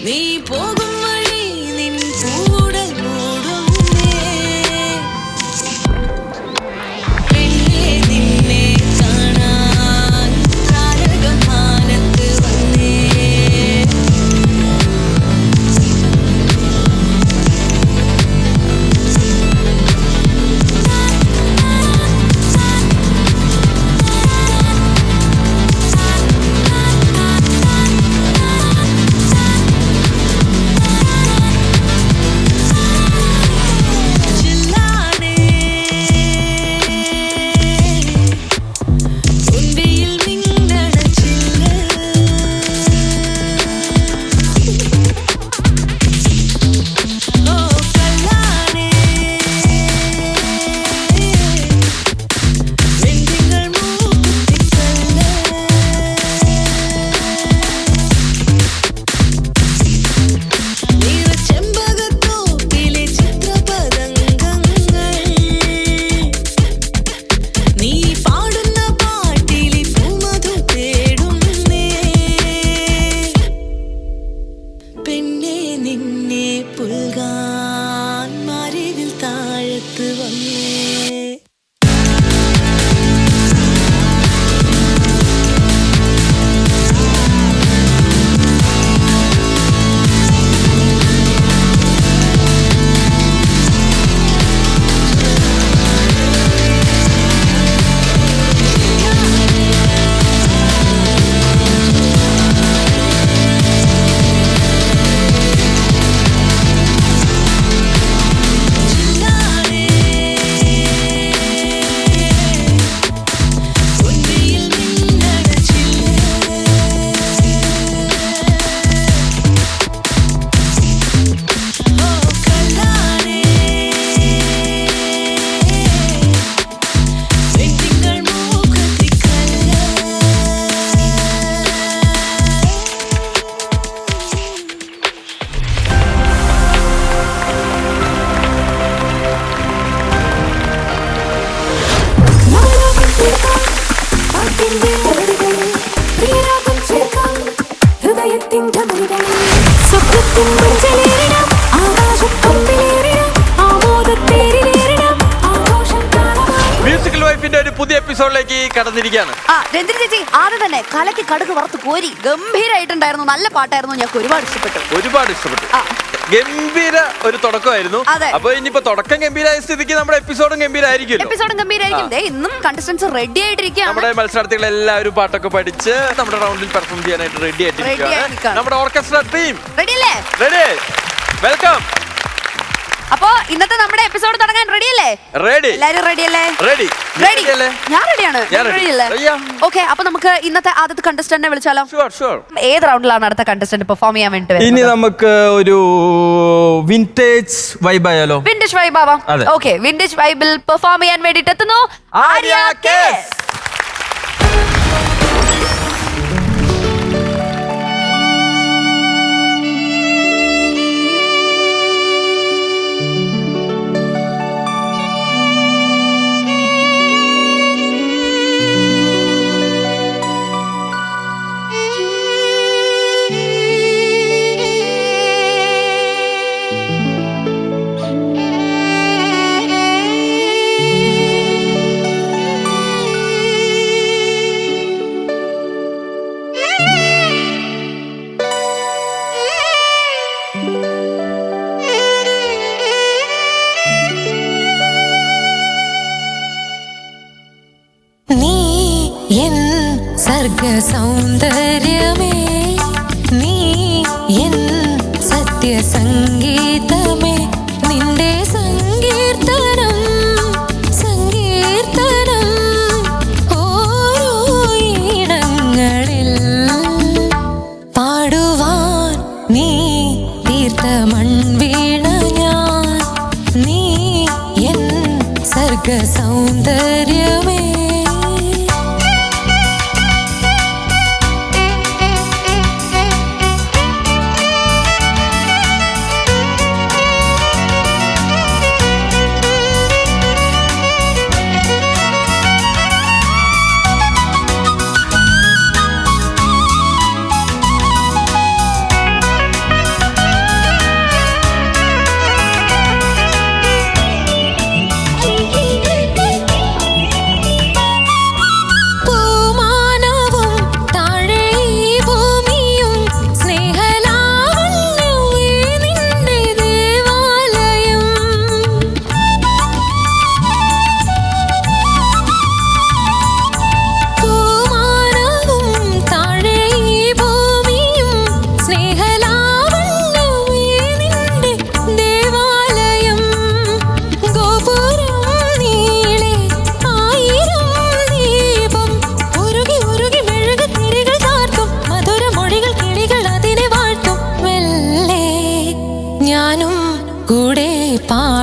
നീ പോകും വഴി നിൻ കൂടൽ മൂടുന്നേ പെണ്ണേ നിന്നെ കാണാൻ താരകം മാനത്ത് വന്നേ പുതിയ എപ്പിസോഡിലേക്ക് കടന്നിരിക്കുകയാണ്. രഞ്ജിനി ചേച്ചി ആദ്യം തന്നെ കലക്കി കടുക് വറുത്ത് കോരി ഗംഭീരായിട്ടുണ്ടായിരുന്നു. നല്ല പാട്ടായിരുന്നു. ഞങ്ങൾക്ക് ഒരുപാട് ഇഷ്ടപ്പെട്ടു. ഗംഭീര ഒരു തുടക്കമായിരുന്നു. അപ്പൊ ഇനിയിപ്പോ തുടക്കം ഗംഭീരായ സ്ഥിതിക്ക് നമ്മുടെ എപ്പിസോഡും ഗംഭീരായിരിക്കും. ഇന്നും കണ്ടസ്റ്റൻസ് റെഡി ആയിട്ടിരിക്കുകയാണ്. നമ്മുടെ മത്സരാർത്ഥികൾ എല്ലാവരും പാട്ടൊക്കെ പഠിച്ച് നമ്മുടെ റൗണ്ടിൽ പെർഫോം ചെയ്യാനായിട്ട് റെഡി ആയിട്ടിരിക്കുകയാണ്. നമ്മുടെ ഓർക്കസ്ട്ര ടീം റെഡി. വെൽക്കം. അപ്പൊ ഇന്നത്തെ നമ്മുടെ എപ്പിസോഡ് തുടങ്ങാൻ റെഡിയല്ലേ? എല്ലാരും റെഡിയല്ലേ? ഞാൻ റെഡിയാണ്. ഓക്കെ, അപ്പൊ നമുക്ക് ഇന്നത്തെ ആദ്യത്തെ കണ്ടസ്റ്റന്റിനെ വിളിച്ചാലോ? ഏത് റൗണ്ടിലാണ് അടുത്ത കണ്ടസ്റ്റന്റ് പെർഫോം ചെയ്യാൻ വേണ്ടി? ഇനി നമുക്ക് ഒരു വിന്റേജ് വൈബ് ആയാലോ? വിന്റേജ് വൈബ് ആവാം. ഓക്കെ, വിന്റേജ് വൈബിൽ പെർഫോം ചെയ്യാൻ വേണ്ടിട്ട് എത്തുന്നു ആര്യ കേസ്. സൗന്ദര്യമേ നീ എൻ സത്യസംഗീതമേ നിന്റെ സങ്കീർത്തനം ഓരോ ഇടങ്ങളിൽ പാടുവാൻ നീ തീർത്ത മൺവീണ ഞാൻ നീ എൻ സർഗ സൗന്ദര്യമേ.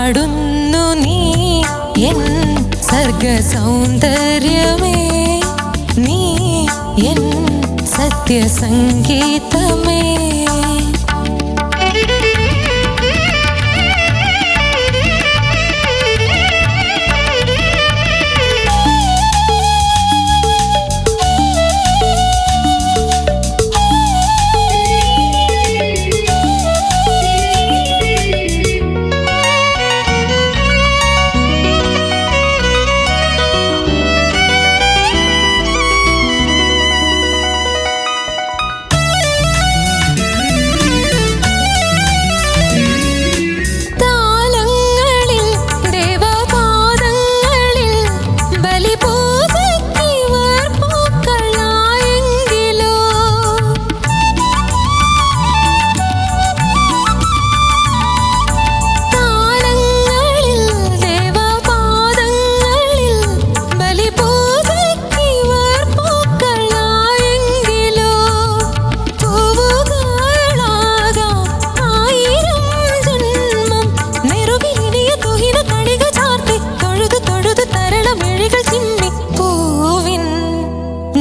പാടുന്നു നീ എൻ സർഗ സൗന്ദര്യമേ, നീ എൻ സത്യസംഗീതമേ.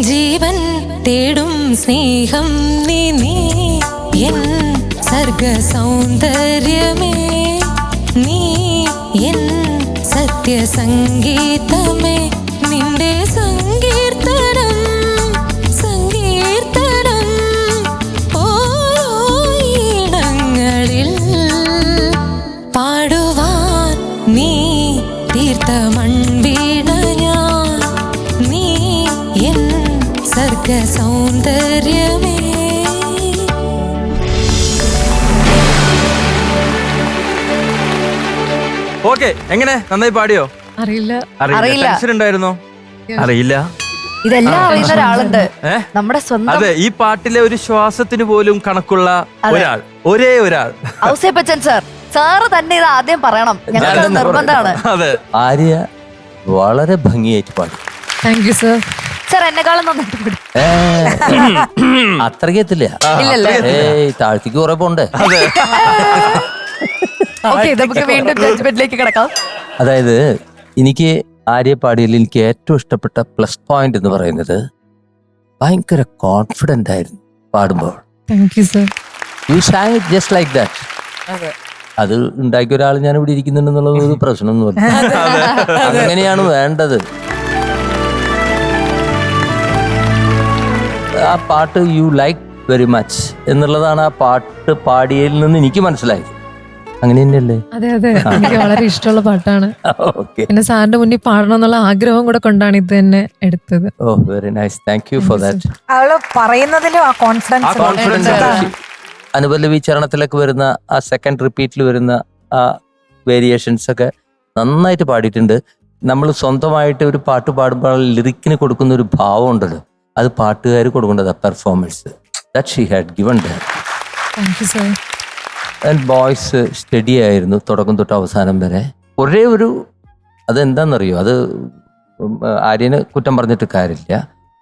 ജീവൻ തേടും സ്നേഹം നീ എൻ സർഗ സൗന്ദര്യമേ, നീ എൻ സത്യസംഗീതമേ. നിന്റെ സങ്കീർത്തനം സങ്കീർത്തനം ഓരോ ഇടങ്ങളിൽ പാടുവാൻ നീ തീർത്ത മൺവീണ ഞാൻ, നീ എൻ സർഗ സൗന്ദര്യമേ. ഓക്കെ, എങ്ങനെ നന്നായി പാടിയോ? അറിയില്ല. ടെൻഷൻ ഉണ്ടായിരുന്നോ? അറിയില്ല. ഇതെല്ലാം അറിയുന്ന ഒരാളുണ്ട് നമ്മുടെ സ്വന്തം. അതെ, ഈ പാട്ടിലെ ഒരു ശ്വാസത്തിന് പോലും കണക്കുള്ള ഒരാൾ, ഒരേ ഒരാൾ. ഔസേപ്പച്ചൻ സാർ, സാറ് തന്നെ ഇത് ആദ്യം പറയണം, ഞങ്ങൾക്ക് നിർബന്ധമാണ്. അതെ, ആര്യ വളരെ ഭംഗിയായിട്ട് പാടി. Thank you sir. സാർ എന്നെക്കാളും നന്നായിട്ട് പാടി. അത്രയ്ക്കെത്തില്ല, താഴ്ത്തിക്ക് കുറെ പോണ്ടേ. ഓക്കേ, നമുക്ക് വീണ്ടും ജഡ്ജ്മെന്റിലേക്ക് കിടക്കാം. അതായത് എനിക്ക് ആര്യ പാടിയതിൽ എനിക്ക് ഏറ്റവും ഇഷ്ടപ്പെട്ട പ്ലസ് പോയിന്റ് എന്ന് പറയുന്നത് ഭയങ്കര കോൺഫിഡന്റ് ആയിരുന്നു പാടുമ്പോൾ. Thank you sir. U San it just like that. അത് ഉണ്ടാക്കിയ ഒരാൾ ഞാൻ ഇവിടെ ഇരിക്കുന്നുണ്ടെന്നുള്ളത് ഒരു പ്രശ്നമൊന്നുമില്ല. അങ്ങനെയാണ് വേണ്ടത്. ആ പാട്ട് യു ലൈക്ക് വെരി മച്ച് എന്നുള്ളതാണ് ആ പാട്ട് പാടിയതിൽ നിന്ന് എനിക്ക് മനസ്സിലായത്. അങ്ങനെ തന്നെയല്ലേ? അതെ അതെ, എനിക്ക് വളരെ ഇഷ്ടമുള്ള പാട്ടാണ്. പിന്നെ സാറിന്റെ മുന്നിൽ പാടണം എന്നുള്ള ആഗ്രഹം കൂടെ കൊണ്ടാണ് ഇത് തന്നെ എടുത്തത്. Oh, very nice, thank you for that. അവള് പറയുന്നതിലും ആ കോൺഫിഡൻസ്. അനുപല്ലവി ചരണത്തിലൊക്കെ വരുന്ന ആ സെക്കൻഡ് റിപ്പീറ്റിൽ വരുന്ന ആ വേരിയേഷൻസ് ഒക്കെ നന്നായിട്ട് പാടിയിട്ടുണ്ട്. നമ്മൾ സ്വന്തമായിട്ട് ഒരു പാട്ട് പാടുമ്പോൾ ലിറിക്കിന് കൊടുക്കുന്ന ഒരു ഭാവം ഉണ്ടല്ലോ, അത് പാട്ടുകാർ കൊടുക്കേണ്ടത് performance. That she had given that. Thank you sir. And voice study ആയിരുന്നു തുടക്കം തൊട്ട് അവസാനം വരെ. ഒരേ ഒരു അതെന്താണെന്നറിയോ, അത് ആര്യന് കുറ്റം പറഞ്ഞിട്ട് കാര്യമില്ല.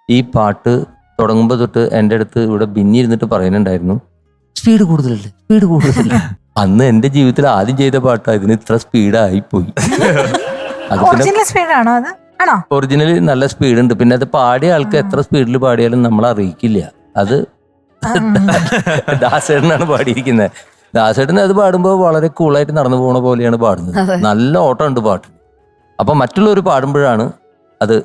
ഈ പാട്ട് തുടങ്ങുമ്പോൾ തൊട്ട് എൻ്റെ അടുത്ത് ഇവിടെ ബിന്നിരുന്നിട്ട് പറയുന്നുണ്ടായിരുന്നു, സ്പീഡ് കൂടുതലല്ലേ, സ്പീഡ് കൂടുതലല്ലേ. അന്ന് എൻ്റെ ജീവിതത്തിൽ ആദ്യം ചെയ്ത പാട്ടാണ്, ഇതിന് ഇത്ര സ്പീഡായി പോയി. ഒറിജിനലി നല്ല സ്പീഡുണ്ട്. പിന്നെ അത് പാടിയ ആൾക്ക് എത്ര സ്പീഡിൽ പാടിയാലും നമ്മൾ അറിയിക്കില്ല. അത് ദാസേട്ടനാണ് പാടിയിരിക്കുന്നത്. ദാസേട്ടന് അത് പാടുമ്പോൾ വളരെ കൂളായിട്ട് നടന്നു പോണ പോലെയാണ് പാടുന്നത്. നല്ല ഓട്ടം ഉണ്ട് പാട്ട്. അപ്പൊ മറ്റുള്ളവർ പാടുമ്പോഴാണ് അത്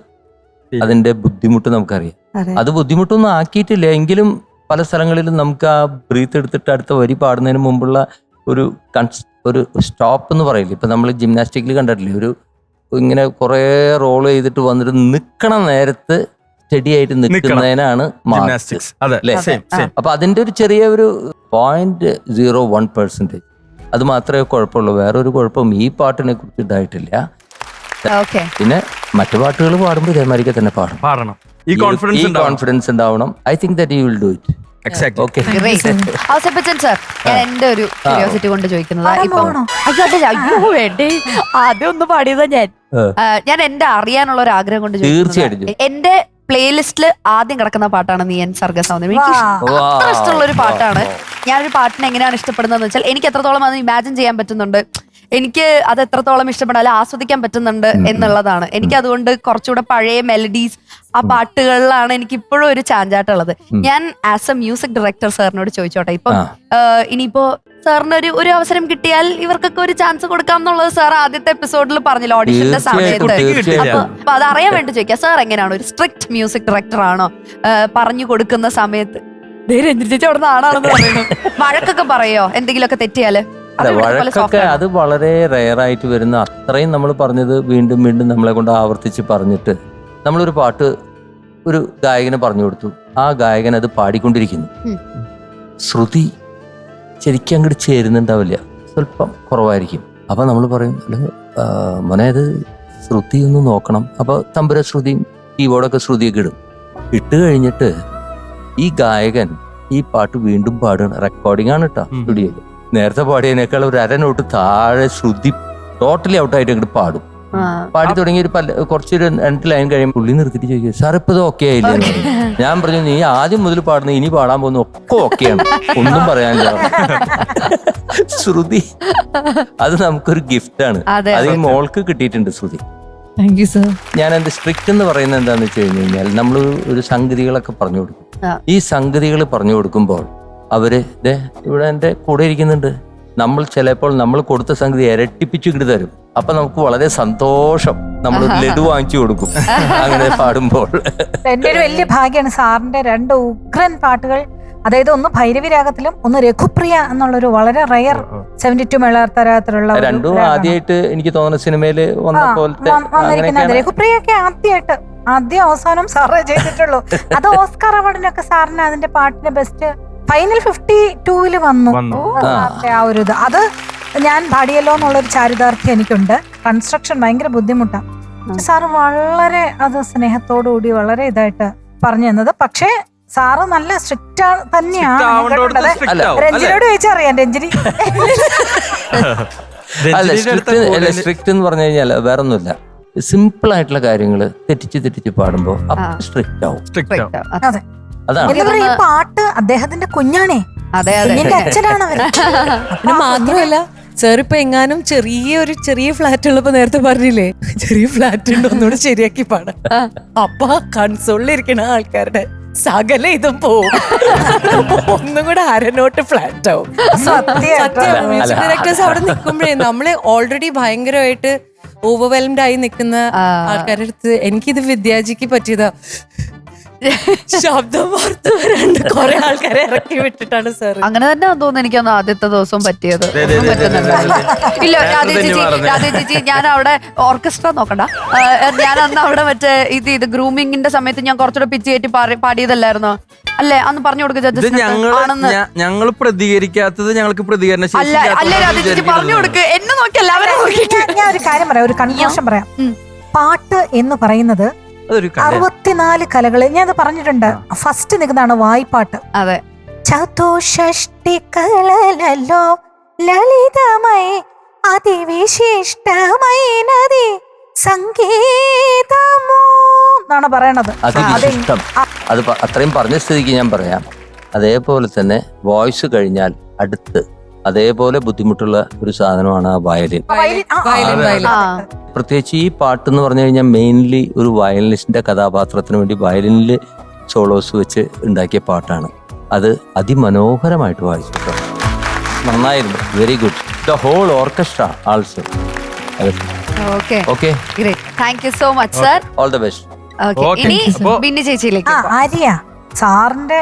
അതിന്റെ ബുദ്ധിമുട്ട് നമുക്കറിയാം. അത് ബുദ്ധിമുട്ടൊന്നും ആക്കിയിട്ടില്ല എങ്കിലും പല സ്ഥലങ്ങളിലും നമുക്ക് ആ ബ്രീത്ത് എടുത്തിട്ട് അടുത്ത വരി പാടുന്നതിന് മുമ്പുള്ള ഒരു സ്റ്റോപ്പ് എന്ന് പറയില്ല. ഇപ്പൊ നമ്മൾ ജിംനാസ്റ്റിക്കിൽ കണ്ടിട്ടില്ലേ, ഒരു ഇങ്ങനെ കുറെ റോൾ ചെയ്തിട്ട് വന്നിട്ട് നിൽക്കണ നേരത്ത് സ്റ്റഡി ആയിട്ട് നിൽക്കുന്നതിനാണ് അല്ലേ. അപ്പൊ അതിന്റെ ഒരു ചെറിയ ഒരു 0.01% അത് മാത്രമേ കുഴപ്പമുള്ളൂ. വേറൊരു കുഴപ്പം ഈ പാട്ടിനെ കുറിച്ച് ഉണ്ടായിട്ടില്ല. പിന്നെ മറ്റു പാട്ടുകൾ പാടുമ്പോൾ ഇതേമാതിരിക്കെ തന്നെ പാടണം. ഈ കോൺഫിഡൻസ് ഉണ്ടാവണം. I think that you will do it. എന്റെ ഒരു ക്യൂരിയോസിറ്റി കൊണ്ട് ചോദിക്കുന്നത്, ആദ്യം ഒന്ന് പാടിയതാ ഞാൻ എന്റെ അറിയാനുള്ള ഒരു ആഗ്രഹം കൊണ്ട് തീർച്ചയായിട്ടും എന്റെ പ്ലേലിസ്റ്റിൽ ആദ്യം കിടക്കുന്ന പാട്ടാണ് നീ എൻ സർഗ സൗന്ദര്യം. എനിക്ക് അത്ര ഇഷ്ടമുള്ള ഒരു പാട്ടാണ്. ഞാനൊരു പാട്ടിനെ എങ്ങനെയാണ് ഇഷ്ടപ്പെടുന്നതെന്ന് വെച്ചാൽ എനിക്ക് എത്രത്തോളം അത് ഇമാജിൻ ചെയ്യാൻ പറ്റുന്നുണ്ട്. എനിക്ക് അത് എത്രത്തോളം ഇഷ്ടപ്പെടാലും ആസ്വദിക്കാൻ പറ്റുന്നുണ്ട് എന്നുള്ളതാണ്. എനിക്ക് അതുകൊണ്ട് കുറച്ചുകൂടെ പഴയ മെലഡീസ് ആ പാട്ടുകളിലാണ് എനിക്ക് ഇപ്പോഴും ഒരു ചാഞ്ചാട്ടുള്ളത്. ഞാൻ ആസ് എ മ്യൂസിക് ഡയറക്ടർ സാറിനോട് ചോദിച്ചോട്ടെ, ഇപ്പം ഇനിയിപ്പോ സാറിന് ഒരു അവസരം കിട്ടിയാൽ ഇവർക്കൊക്കെ ഒരു ചാൻസ് കൊടുക്കാം എന്നുള്ളത് സാർ ആദ്യത്തെ എപ്പിസോഡിൽ പറഞ്ഞില്ല ഓഡിഷന്റെ സമയത്ത്. അപ്പൊ അത് അറിയാൻ വേണ്ടി ചോദിക്കാം, സാർ എങ്ങനെയാണ് ഒരു സ്ട്രിക്റ്റ് മ്യൂസിക് ഡയറക്ടർ ആണോ? പറഞ്ഞു കൊടുക്കുന്ന സമയത്ത് രഞ്ജിനി ചേച്ചി അവിടെ നിന്ന് ആണാണെന്ന് പറയുന്നു, വഴക്കൊക്കെ പറയോ എന്തെങ്കിലുമൊക്കെ തെറ്റിയാല്? വഴക്കൊക്കെ അത് വളരെ റെയർ ആയിട്ട് വരുന്ന, അത്രയും നമ്മൾ പറഞ്ഞത് വീണ്ടും വീണ്ടും നമ്മളെ കൊണ്ട് ആവർത്തിച്ച് പറഞ്ഞിട്ട് നമ്മളൊരു പാട്ട് ഒരു ഗായകന് പറഞ്ഞു കൊടുത്തു, ആ ഗായകൻ അത് പാടിക്കൊണ്ടിരിക്കുന്നു, ശ്രുതി ശരിക്കും അങ്ങോട്ട് ചേരുന്നുണ്ടാവില്ല, സ്വല്പം കുറവായിരിക്കും. അപ്പൊ നമ്മൾ പറയും മോനെ അത് ശ്രുതി ഒന്ന് നോക്കണം. അപ്പൊ തമ്പുര ശ്രുതിയും കീബോർഡൊക്കെ ശ്രുതിയൊക്കെ ഇട്ട് കഴിഞ്ഞിട്ട് ഈ ഗായകൻ ഈ പാട്ട് വീണ്ടും പാടുകയാണ്. റെക്കോർഡിംഗ് ആണ് കേട്ടോ സ്റ്റുഡിയോയില്. നേരത്തെ പാടിയതിനേക്കാൾ ഒരു അരനോട്ട് താഴെ ശ്രുതി ടോട്ടലി ഔട്ടായിട്ട് അങ്ങോട്ട് പാടും. പാടി തുടങ്ങി കുറച്ചൊരു 2 ലൈൻ കഴിയുമ്പോൾ പുള്ളി നിർത്തിട്ട് ചോദിക്കും, സാർ ഇപ്പൊ ഇത് ഓക്കെ ആയില്ലേ? ഞാൻ പറഞ്ഞു, നീ ആദ്യം മുതൽ പാടുന്ന ഇനി പാടാൻ പോകുന്ന ഒക്കെ ഓക്കെയാണ്, ഒന്നും പറയാനില്ല. ശ്രുതി അത് നമുക്കൊരു ഗിഫ്റ്റാണ്. അത് ഈ മോൾക്ക് കിട്ടിയിട്ടുണ്ട് ശ്രുതി. Thank you sir. ഞാൻ എന്റെ സ്ട്രിക്റ്റ് എന്ന് പറയുന്നത് എന്താന്ന് വെച്ച് കഴിഞ്ഞു കഴിഞ്ഞാൽ, നമ്മൾ ഒരു സംഗതികളൊക്കെ പറഞ്ഞു കൊടുക്കും. ഈ സംഗതികൾ പറഞ്ഞു കൊടുക്കുമ്പോൾ അവര് ഇവിടെ എന്റെ കൂടെ ഇരിക്കുന്നുണ്ട്, നമ്മൾ ചിലപ്പോൾ നമ്മൾ കൊടുത്ത സംഗതി ഇരട്ടിപ്പിച്ചു തരും. അപ്പൊ നമുക്ക് വളരെ സന്തോഷം, നമ്മൾ ലഡു വാങ്ങിച്ചു കൊടുക്കും അങ്ങനെ പാടുമ്പോൾ. എന്റെ ഒരു വലിയ ഭാഗ്യമാണ് സാറിന്റെ 2 ഉഗ്രൻ പാട്ടുകൾ. അതായത് ഒന്ന് ഭൈരവി രാഗത്തിലും ഒന്ന് രഘുപ്രിയ എന്നുള്ളൊരു വളരെ റയർ 72 മേളത്തരത്തിലുള്ള രണ്ടും ആദ്യമായിട്ട് എനിക്ക് തോന്നുന്ന സിനിമയില് വന്ന പോലത്തെ വന്നിരിക്കുന്നത്. രഘുപ്രിയൊക്കെ ആദ്യം അവസാനം സാറേ ചെയ്തിട്ടുള്ളൂ. അത് ഓസ്കാർ അവാർഡിനൊക്കെ സാറിന് അതിന്റെ പാട്ടിന് ബെസ്റ്റ് ഫൈനൽ 52-ല് വന്നു. ആ ഒരു ഇത് അത് ഞാൻ പാടിയല്ലോ എന്നുള്ളൊരു ചാരിതാർത്ഥ്യം എനിക്കുണ്ട്. കൺസ്ട്രക്ഷൻ ഭയങ്കര ബുദ്ധിമുട്ടാണ്. സാറ് വളരെ അത് സ്നേഹത്തോടുകൂടി വളരെ ഇതായിട്ട് പറഞ്ഞു തന്നത്. പക്ഷേ സാറ് നല്ല സ്ട്രിക്റ്റ് തന്നെയാണ്. രഞ്ജിനോട് ചോദിച്ചറിയാം, രഞ്ജിനി സ്ട്രിക്റ്റ് എന്ന് പറഞ്ഞു കഴിഞ്ഞാൽ വേറെ ഒന്നുമില്ല, സിമ്പിൾ ആയിട്ടുള്ള കാര്യങ്ങൾ തെറ്റിച്ച് പാടുമ്പോ സ്ട്രിക്റ്റ് ആവും. അതെ, അതാണ് ഈ പാട്ട് അദ്ദേഹത്തിന്റെ കുഞ്ഞാണേ, കുഞ്ഞിന്റെ അച്ഛനാണ് അവര്. പിന്നെ മാത്രമല്ല സാർ ഇപ്പൊ എങ്ങാനും ചെറിയ ഫ്ലാറ്റ് ഉള്ളപ്പോ നേരത്തെ പറഞ്ഞില്ലേ, ചെറിയ ഫ്ലാറ്റ് ഉണ്ട് ഒന്നുകൂടെ ശരിയാക്കി പാടാം. അപ്പൊ കൺസോളിലിരിക്കണ ആൾക്കാരുടെ സകല ഇതും പോവും, ഒന്നും കൂടെ അരനോട്ട് ഫ്ലാറ്റ് ആവും. മ്യൂസിക് ഡയറക്ടേഴ്സ് അവിടെ നിൽക്കുമ്പോഴേ നമ്മളെ ഓൾറെഡി ഭയങ്കരമായിട്ട് ഓവർവെൽംഡ് ആയി നിൽക്കുന്ന ആൾക്കാരുടെ അടുത്ത് എനിക്കിത് വിദ്യാജിക്ക് പറ്റിയതാ, ശബ്ദം വാർത്ത വരാണ്ട് കുറെ ആൾക്കാരെ ഇറക്കി വിട്ടിട്ടാണ് സാർ. അങ്ങനെ തന്നെ തോന്നുന്നു എനിക്കൊന്ന് ആദ്യത്തെ ദിവസം പറ്റിയത്. ഇല്ല രാധേ ചേച്ചി ഞാൻ അവിടെ ഓർക്കസ്ട്ര നോക്കണ്ട, ഞാൻ അന്ന് അവിടെ മറ്റേ ഇത് ഗ്രൂമിങ്ങിന്റെ സമയത്ത് ഞാൻ കുറച്ചുകൂടെ പിച്ച് കയറ്റി പാടിയതല്ലായിരുന്നോ? അല്ലേ അന്ന് പറഞ്ഞു കൊടുക്കുക ഞങ്ങൾ പ്രതികരിക്കാത്തത് ഞങ്ങൾക്ക് പ്രതികരണം അല്ലേ രാധേ ചേച്ചി പറഞ്ഞു കൊടുക്ക്, എന്നെ നോക്കി എല്ലാവരും. ഞാൻ ഒരു കാര്യം പറയാം, ഒരു കൺക്ലൂഷൻ പറയാം. പാട്ട് എന്ന് പറയുന്നത് 64 കലകള് ഞാൻ അത് പറഞ്ഞിട്ടുണ്ട്. ഫസ്റ്റ് നിൽക്കുന്നതാണ് വായ്പാട്ട്. അതെ, ചതുഷ്ടി കലലല്ലോ ലളിതമായി അതിവിശിഷ്ടമൈനതി സംഗീതമോ എന്നാണ് പറയണത്. അതിഷ്ടം അത് അത്രയും പറഞ്ഞ സ്ഥിതിക്ക് ഞാൻ പറയാം. അതേപോലെ തന്നെ വോയിസ് കഴിഞ്ഞാൽ അടുത്ത് അതേപോലെ ബുദ്ധിമുട്ടുള്ള ഒരു സാധനമാണ് വയലിൻ. പ്രത്യേകിച്ച് ഈ പാട്ട് എന്ന് പറഞ്ഞു കഴിഞ്ഞാൽ മെയിൻലി ഒരു വയലിനിസ്റ്റിന്റെ കഥാപാത്രത്തിന് വേണ്ടി വയലിനിൽ സോളോസ് വെച്ച് ഉണ്ടാക്കിയ പാട്ടാണ്. അത് അതിമനോഹരമായിട്ട് വായിച്ചു, നന്നായിരുന്നു. Very good. The whole orchestra also. Okay, thank you so much sir. All the best. ഇനി ബിന്നി ചേച്ചിയിലേക്ക്. ആര്യ സാറിന്റെ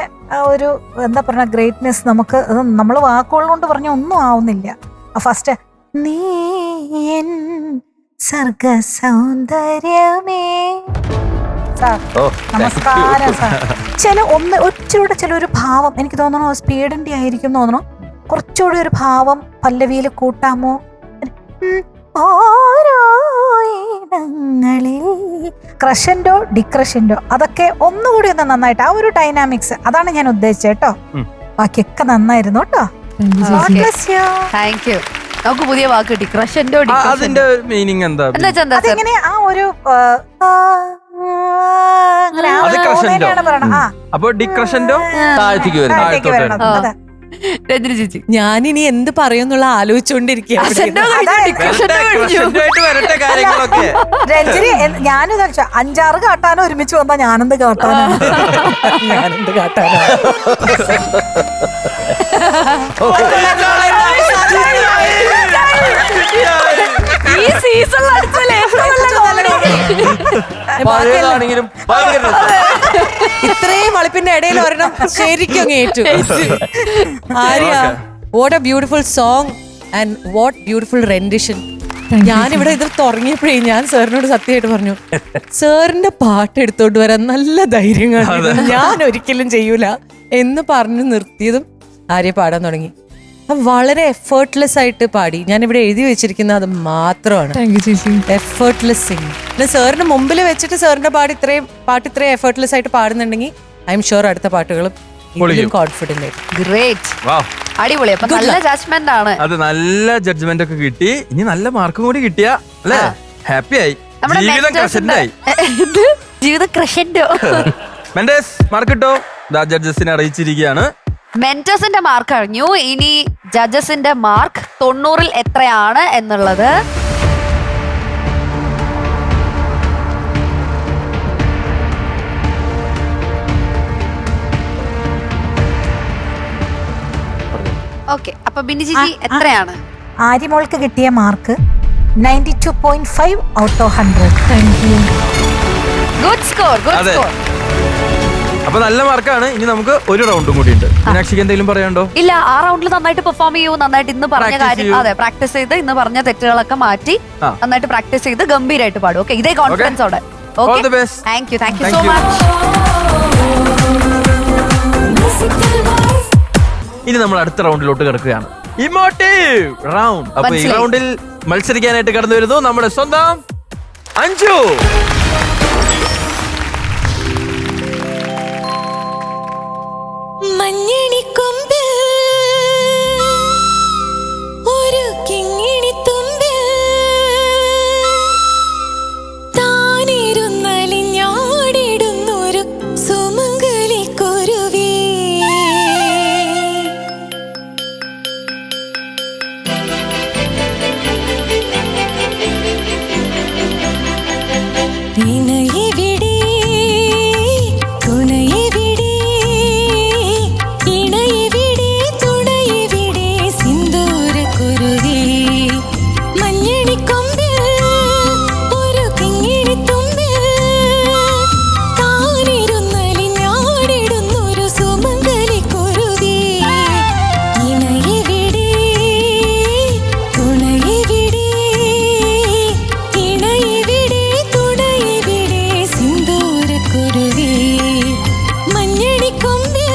ഒരു എന്താ പറഞ്ഞ ഗ്രേറ്റ്നെസ് നമുക്ക് നമ്മൾ വാക്കുകൾ കൊണ്ട് പറഞ്ഞ ഒന്നും ആവുന്നില്ല. ഫസ്റ്റ് നീ എൻ സർഗ സൗന്ദര്യമേ. സാർ നമസ്കാരം സാർ. ചില ഒരു ഭാവം എനിക്ക് തോന്നണോ സ്പീഡിന്റെ ആയിരിക്കും തോന്നണോ, കുറച്ചുകൂടി ഒരു ഭാവം പല്ലവിയിൽ കൂട്ടാമോ? ഓരോ ഇടങ്ങളിൽ ക്രഷൻഡോ ഡിക്രഷൻഡോ അതൊക്കെ ഒന്നുകൂടി ഒന്ന് നന്നായിട്ട് ആ ഒരു ഡൈനാമിക്സ് അതാണ് ഞാൻ ഉദ്ദേശിച്ചത് കേട്ടോ. ബാക്കിയൊക്കെ നന്നായിരുന്നു കേട്ടോ. Thank you. നമുക്ക് പുതിയ വാക്ക് കിട്ടി, ക്രഷൻഡോ. അതിന്റെ മീനിങ് എന്താ? അതിങ്ങനെ ആ ഒരു അപ്പൊ ഡിക്രഷൻഡോ താഴത്തേക്ക് വരണം. രഞ്ജിനി ചേച്ചി ഞാനിനി എന്ത് പറയുന്നുള്ള ആലോചിച്ചുകൊണ്ടിരിക്കുകയാണ്. വരട്ടെ കാര്യങ്ങളൊക്കെ. രഞ്ജിനി ഞാനും ധരിച്ചു 5-6 കാട്ടാനോ ഒരുമിച്ച് വന്നാ ഞാനെന്ത് കാട്ടാനാണ്. ഞാനെന്ത് കാട്ടാനാ. ഈ സീസണിൽ അടിച്ചല്ലേ പഴയതാണെങ്കിലും ഭയങ്കര രസം. ഇത്രയും വളിപ്പിന്റെ ഇടയിൽ ഒരെണ്ണം ശരിക്കും അങ്ങ് ഏറ്റു. Arya, what a beautiful song and what beautiful rendition. ഞാനിവിടെ ഇത് തുടങ്ങിയപ്പോഴേ ഞാൻ സാറിനോട് സത്യമായിട്ട് പറഞ്ഞു, സാറിന്റെ പാട്ട് എടുത്തോണ്ട് വരാൻ നല്ല ധൈര്യം കാണുന്നു, ഞാൻ ഒരിക്കലും ചെയ്യൂല എന്ന് പറഞ്ഞു നിർത്തിയതും ആര്യ പാടാൻ തുടങ്ങി. വളരെ എഫേർട്ട്ലെസ് ആയിട്ട് പാടി. ഞാൻ ഇവിടെ എഴുതി വെച്ചിരിക്കുന്നത് അത് മാത്രമാണ്, എഫേർട്ട്ലെസ് സിംഗ്. പിന്നെ സാറിന് മുമ്പിൽ വെച്ചിട്ട് സാറിന്റെ പാട്ട് ഇത്രയും എഫേർട്ട്ലെസ് ആയിട്ട് പാടുന്നുണ്ടെങ്കിൽ ഐ എം ഷുവർ അടുത്ത പാട്ടുകളും കോൺഫിഡന്റ് ആയിട്ട്. ഗ്രേറ്റ്, അടിപൊളി. അപ്പൊ നല്ല ജഡ്ജ്മെന്റ് ആണ്. അത് നല്ല ജഡ്ജ്മെന്റ് ഒക്കെ കിട്ടി. ഇനി നല്ല മാർക്കും കൂടി കിട്ടിയ അല്ലേ ഹാപ്പി ആയി, ജീവിതം ക്രഷന്റായി. ജീവിതം ക്രഷന്റോ. മെന്റേഴ്സ് മാർക്ക് കിട്ടോ ജഡ്ജസിനെ അറിയിച്ചിരിക്കുകയാണ്. മെന്റേഴ്സിന്റെ മാർക്ക് അറിഞ്ഞു. ഇനി ജഡ്ജസിന്റെ മാർക്ക് 90-ൽ എത്രയാണ് എന്നുള്ളത്. ഓക്കെ, അപ്പൊ ബിന്നി ചേച്ചി എത്രയാണ്? ആര്യമോൾക്ക് കിട്ടിയ mark 92.5 out of 100. Good score, good അതെ. സ്കോർ. അപ്പൊ നല്ല മാർക്കാണ്. ഇനി നമുക്ക് ഒരു റൗണ്ടും കൂടി ഉണ്ട്. മീനാക്ഷിക്ക് എന്തെങ്കിലും പറയാനുണ്ടോ? ഇല്ല, ആ റൗണ്ടിൽ നന്നായിട്ട് പെർഫോം ചെയ്യൂ. നന്നായിട്ട് ഇന്ന് പറഞ്ഞ കാര്യം, അതെ, പ്രാക്ടീസ് ചെയ്ത് ഇന്ന് പറഞ്ഞ തെറ്റുകളൊക്കെ മാറ്റി നന്നായിട്ട് പ്രാക്ടീസ് ചെയ്ത് ഗംഭീരമായിട്ട് പാടും. ഓക്കെ, ഇതേ കോൺഫിഡൻസോടെ. All the best. Thank you Thank so you. Much. ഇനി നമ്മൾ അടുത്ത റൗണ്ടിലോട്ട് കിടക്കുകയാണ്, ഇമോട്ടീവ് റൗണ്ട്. അപ്പൊ ഈ മനസ്സിലായി. റൗണ്ടിൽ മത്സരിക്കാനായിട്ട് കടന്നു വരുന്നു നമ്മുടെ സ്വന്തം അഞ്ജു. മഞ്ഞണിക്കൊമ്പ് ഒരു കിങ്ങിണിത്തുമ്പ് താനിരുന്നലിഞ്ഞാടിടുന്നൊരു സുമംഗലിക്കുരുവി. ഇണയെവിടെ തുണയെവിടെ, ഇണയെവിടെ തുണയെവിടെ സിന്ദൂരക്കുരുവി. മഞ്ഞണിക്കൊമ്പ് ഒരു കിങ്ങിണിത്തുമ്പ് താനിരുന്നലിഞ്ഞാടിടുന്നൊരു സുമംഗലിക്കുരുവി. ഇണയെവിടെ തുണയെവിടെ, ഇണയെവിടെ തുണയെവിടെ സിന്ദൂരക്കുരുവി. മഞ്ഞണിക്കൊമ്പ്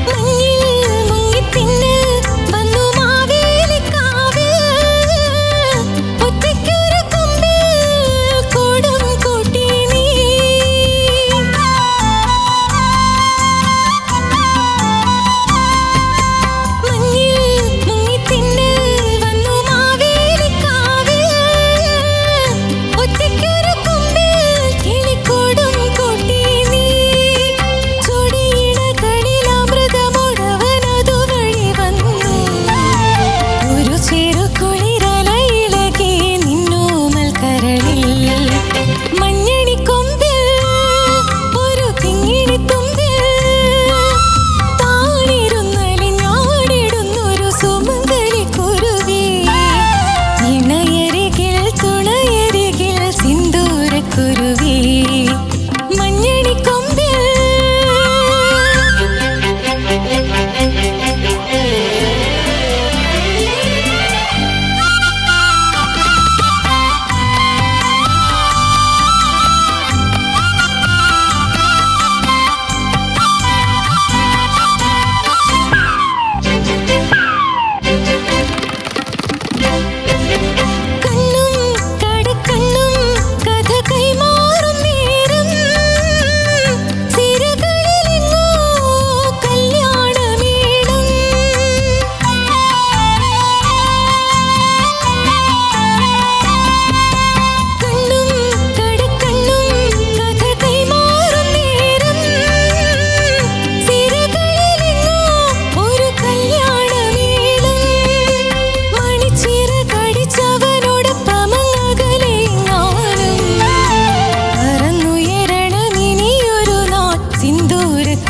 മഞ്ഞിൽ മുങ്ങിത്തിന്ന് വന്നു മാവേലിക്കാവ്. ഒറ്റയ്ക്കൊരു കൊമ്പിൽ കൂടം കൂട്ടി നീ. മഞ്ഞിൽ മുങ്ങിത്തിന്ന് വന്നു മാവേലിക്കാവ്. ഒറ്റയ്ക്കൊരു കൊമ്പിൽ കിളിക്കൂടും കൂട്ടി നീ. ചൊടിയിണകളിൽ അമൃതമുഴവനതു വഴി വന്നു. ഒരു ചെറുകുളിരലയിളകി നിന്നോമൽ കരളിൽ. മഞ്ഞണിക്കൊമ്പിൽ ഒരു കിങ്ങിണിത്തുമ്പിൽ താനിരുന്നലിഞ്ഞാടിടുന്നൊരു സുമംഗലിക്കുരുവി. ഇണയരികിൽ തുണയരികിൽ സിന്ദൂരക്കുരുവി. മഞ്ഞണിക്കൊമ്പിൽ കണ്ണും കടക്കണ്ണും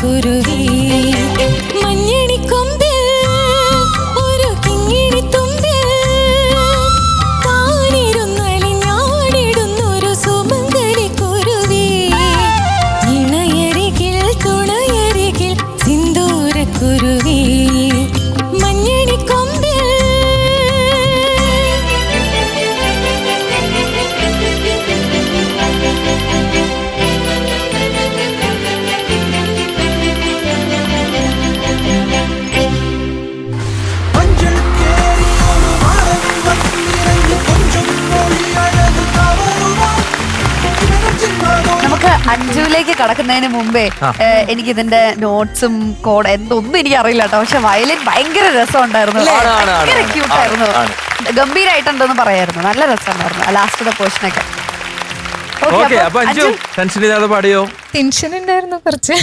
കുരുവി മഞ്ഞണിക്കൊമ്പിൽ ഒരു കിങ്ങിണി തുമ്പിൽ താനിരുന്നലിഞ്ഞാടിടുന്നൊരു സുമംഗലി കുരുവി ഇണയരികിൽ തുണയരികിൽ സിന്ദൂര കുരുവി മഞ്ഞണിക്കൊമ്പിൽ നമുക്ക് അഞ്ജുവിലേക്ക് കടക്കുന്നതിന് മുമ്പേ എനിക്ക് ഇതിന്റെ നോട്ട്സും കോഡ് എന്തൊന്നും എനിക്ക് അറിയില്ല കേട്ടോ. പക്ഷെ വയലിൻ ഭയങ്കര രസമുണ്ടായിരുന്നു, ഭയങ്കര ക്യൂട്ടായിരുന്നു, ഗംഭീരായിട്ടുണ്ടെന്ന് പറയായിരുന്നു. നല്ല രസമുണ്ടായിരുന്നു ലാസ്റ്റത്തെ പോർഷനൊക്കെ. അപ്പൊ അഞ്ജു ടെൻഷൻ ഇല്ലാതെ പാടിയോ? ടെൻഷൻ ഉണ്ടായിരുന്നു, കുറച്ച്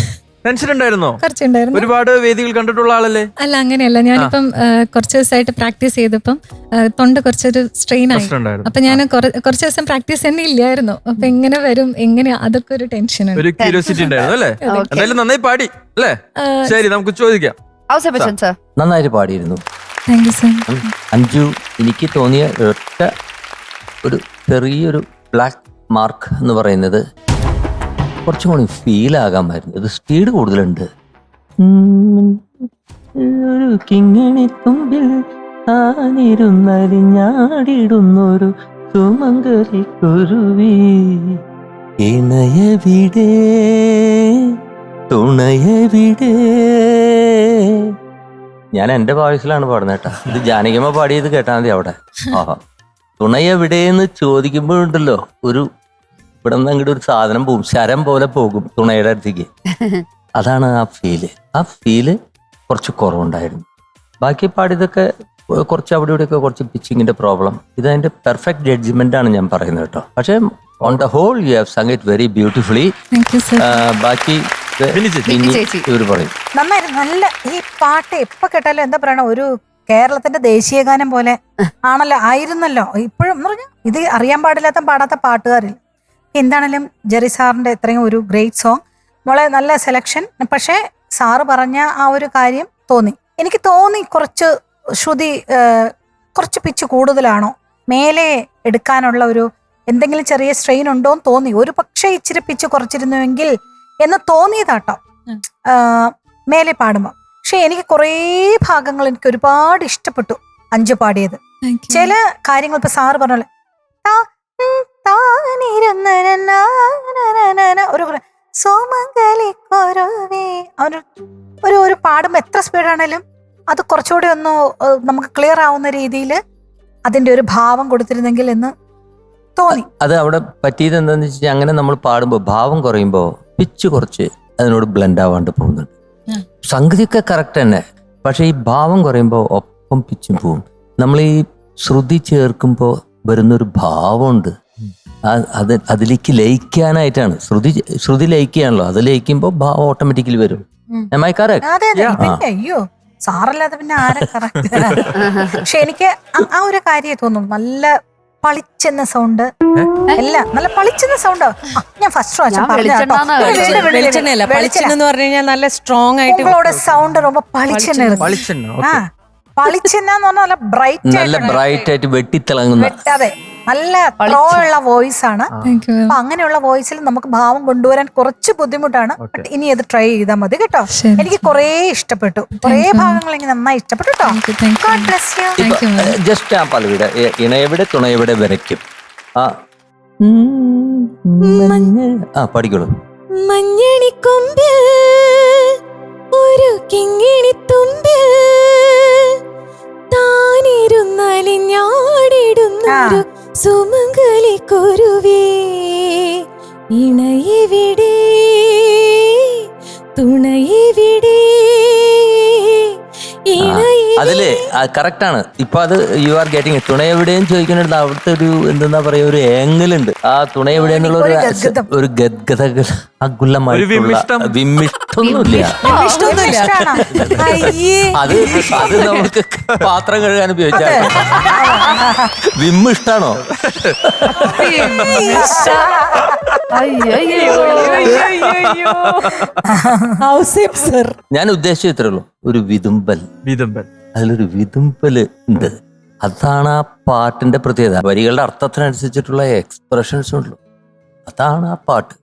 ടെൻഷൻ ഉണ്ടായിരുന്നോ? കുറച്ചുണ്ടായിരുന്നു. ഒരുപാട് വേദികൾ കണ്ടിട്ടുള്ള ആളല്ലേ? അല്ല, അങ്ങനെയല്ല. ഞാനിപ്പം കുറച്ച് ദിവസമായിട്ട് പ്രാക്ടീസ് ചെയ്തപ്പം തൊണ്ട കുറച്ചൊരു സ്ട്രെയിൻ ആയി. അപ്പൊ ഞാൻ കുറച്ച് ദിവസം പ്രാക്ടീസ് തന്നെ ഇല്ലായിരുന്നു. അപ്പൊ എങ്ങനെ വരും, എങ്ങനെയാ, അതൊക്കെ ഒരു ടെൻഷൻ, ഒരു ക്യൂരിയോസിറ്റി ഉണ്ടായിരുന്നു അല്ലേ? എന്തായാലും നന്നായി പാടി അല്ലേ? ശരി, നമുക്ക് ചോദിക്കാം. നന്നായിട്ട് പാടിയിരുന്നു. Thank you sir. അഞ്ജു, എനിക്ക് തോന്നിയ ഒറ്റ ഒരു ചെറിയൊരു ബ്ലാക്ക് മാർക്ക് എന്ന് പറയുന്നത് കുറച്ചും കൂടി ഫീൽ ആകാമായിരുന്നു. ഇത് സ്പീഡ് കൂടുതലുണ്ട്. ഒരു കിങ്ങിണി തുമ്പിൽ താനിരുന്നലിഞ്ഞാടിടുന്നൊരു സുമംഗലി കുരുവി ഇണയവിടെ തുണയവിടെ. ഞാൻ എൻ്റെ വോയിസിലാണ് പാടുന്നത് കേട്ടോ. ഇത് ജാനകിയമ്മ പാടിയത് കേട്ടാൽ മതി അവിടെ. ആഹാ, തുണയെവിടെയെന്ന് ചോദിക്കുമ്പോഴുണ്ടല്ലോ ഒരു ഇവിടെ നിന്ന് അങ്ങോട്ട് ഒരു സാധനം പോകും, ശരം പോലെ പോകും തുണയുടെ അടുത്തേക്ക്. അതാണ് ആ ഫീല്. ആ ഫീല് കുറച്ച് കുറവുണ്ടായിരുന്നു. ബാക്കി പാടിയതൊക്കെ കുറച്ച് അവിടെ ഇവിടെയൊക്കെ കുറച്ച് പിച്ചിങ്ങിന്റെ പ്രോബ്ലം. ഇതതിന്റെ പെർഫെക്റ്റ് ജഡ്ജ്മെന്റ് ആണ് ഞാൻ പറയുന്നത് കേട്ടോ. പക്ഷെ on the whole you have sung it very beautifully. ബാക്കി ഇവർ പറയും നന്നായിരുന്നു. നല്ല ഈ പാട്ട് എപ്പോ കേട്ടാലും എന്താ പറയണ, ഒരു കേരളത്തിന്റെ ദേശീയ ഗാനം പോലെ ആണല്ലോ, ആയിരുന്നല്ലോ. ഇപ്പോഴും ഇത് അറിയാൻ പാടാത്ത പാട്ടുകാരില്ല. എന്താണെങ്കിലും ജെറി സാറിന്റെ ഇത്രയും ഒരു ഗ്രേറ്റ് സോങ്, വളരെ നല്ല സെലക്ഷൻ. പക്ഷേ സാറ് പറഞ്ഞ ആ ഒരു കാര്യം എനിക്ക് തോന്നി കുറച്ച് ശ്രുതി കുറച്ച് പിച്ച് കൂടുതലാണോ, മേലെ എടുക്കാനുള്ള ഒരു എന്തെങ്കിലും ചെറിയ സ്ട്രെയിൻ ഉണ്ടോന്ന് തോന്നി. ഒരു പക്ഷേ ഇച്ചിരി പിച്ച് കുറച്ചിരുന്നുവെങ്കിൽ എന്ന് തോന്നിയതാട്ടോ മേലെ പാടുമ്പോൾ. പക്ഷെ എനിക്ക് കുറേ ഭാഗങ്ങൾ എനിക്ക് ഒരുപാട് ഇഷ്ടപ്പെട്ടു അഞ്ജു പാടിയത്. ചില കാര്യങ്ങൾ ഇപ്പൊ സാറ് പറഞ്ഞല്ലേ, ഒരു സോമംഗലി ഒരു പാടുമ്പോ എത്ര സ്പീഡാണേലും അത് കുറച്ചുകൂടി ഒന്ന് നമുക്ക് ക്ലിയർ ആവുന്ന രീതിയിൽ അതിന്റെ ഒരു ഭാവം കൊടുത്തിരുന്നെങ്കിൽ എന്ന് തോന്നി. അത് അവിടെ പറ്റിയത് എന്താന്ന് വെച്ചാൽ, അങ്ങനെ നമ്മൾ പാടുമ്പോൾ ഭാവം കുറയുമ്പോ പിച്ച് കുറച്ച് അതിനോട് ബ്ലെൻഡ് ആവാണ്ട് പോകുന്നുണ്ട്. സംഗതിയൊക്കെ കറക്റ്റ് തന്നെ, പക്ഷെ ഈ ഭാവം കുറയുമ്പോൾ ഒപ്പം പിച്ചും പോവും. നമ്മൾ ഈ ശ്രുതി ചേർക്കുമ്പോൾ വരുന്നൊരു ഭാവമുണ്ട്, അതിലേക്ക് ലയിക്കാനായിട്ടാണ്. ശ്രുതി ലയിക്കുകയാണല്ലോ, അത് ലയിക്കുമ്പോൾ ഭാവം ഓട്ടോമാറ്റിക്കലി വരും. അയ്യോ സാറല്ലാതെ പിന്നെ ആരെ കറക്റ്റ്. പക്ഷെ എനിക്ക് ആ ഒരു കാര്യം തോന്നുന്നു, നല്ല പളിച്ചെന്ന സൗണ്ട്, എല്ലാം നല്ല പളിച്ചെന്ന സൗണ്ട്. ഞാൻ ഫസ്റ്റ് നല്ല സ്ട്രോങ് ആയിട്ട് സൗണ്ട് ரொம்ப പളിച്ചെന്ന പളിച്ചെന്ന് പറഞ്ഞാൽ നല്ല ബ്രൈറ്റ് ആയിട്ട് വെട്ടിത്തിളങ്ങുന്ന, അതെ, നല്ല ത്രോ ഉള്ള വോയിസ് ആണ്. അപ്പൊ അങ്ങനെയുള്ള വോയിസിൽ നമുക്ക് ഭാവം കൊണ്ടുവരാൻ കുറച്ച് ബുദ്ധിമുട്ടാണ്. ബട്ട് ഇനി അത് ട്രൈ ചെയ്താൽ മതി കേട്ടോ. എനിക്ക് കുറേ ഇഷ്ടപ്പെട്ടു, കുറേ ഭാഗങ്ങൾ എനിക്ക് നന്നായി ഇഷ്ടപ്പെട്ടു കേട്ടോ. ജസ്റ്റ് ആ പലവിടെ ഇണയെവിടെ തുണയെവിടെ വരയ്ക്കും. പഠിക്കോളൂ. മഞ്ഞണിക്കൊമ്പിൽ ഒരു കിങ്ങിണി തുമ്പിൽ താനിരുന്നലിഞ്ഞാടിടുന്നൊരു സുമംഗലി കുരുവി ഇണയെവിടെ തുണയെവിടെ. അതില് കറക്റ്റ് ആണ്. ഇപ്പൊ അത് യു ആർ ഗെറ്റിംഗ്. തുണയെവിടെയും ചോദിക്കുന്നുണ്ട്, അവിടുത്തെ ഒരു എന്താ പറയാ ഒരു ഏംഗിൾ ഉണ്ട്. ആ തുണയെവിടെയെന്നുള്ള ഒരു ഗദ്ഗതകുലമായിട്ടുള്ള വിമ്മിഷ്ടൊന്നുമില്ല. അത് നമുക്ക് പാത്രം കഴുകാൻ ഉപയോഗിച്ചാൽ. വിമ്മിഷ്ടാണോ? സർ ഞാൻ ഉദ്ദേശിച്ചത് ഇത്രേ ഉള്ളൂ, ഒരു വിതുമ്പൽ. അതിലൊരു വിതുമ്പല് ഉണ്ട്. അതാണ് ആ പാട്ടിന്റെ പ്രത്യേകത. വരികളുടെ അർത്ഥത്തിനനുസരിച്ചിട്ടുള്ള എക്സ്പ്രഷൻസ് ഉള്ളു. അതാണ് ആ പാട്ട്.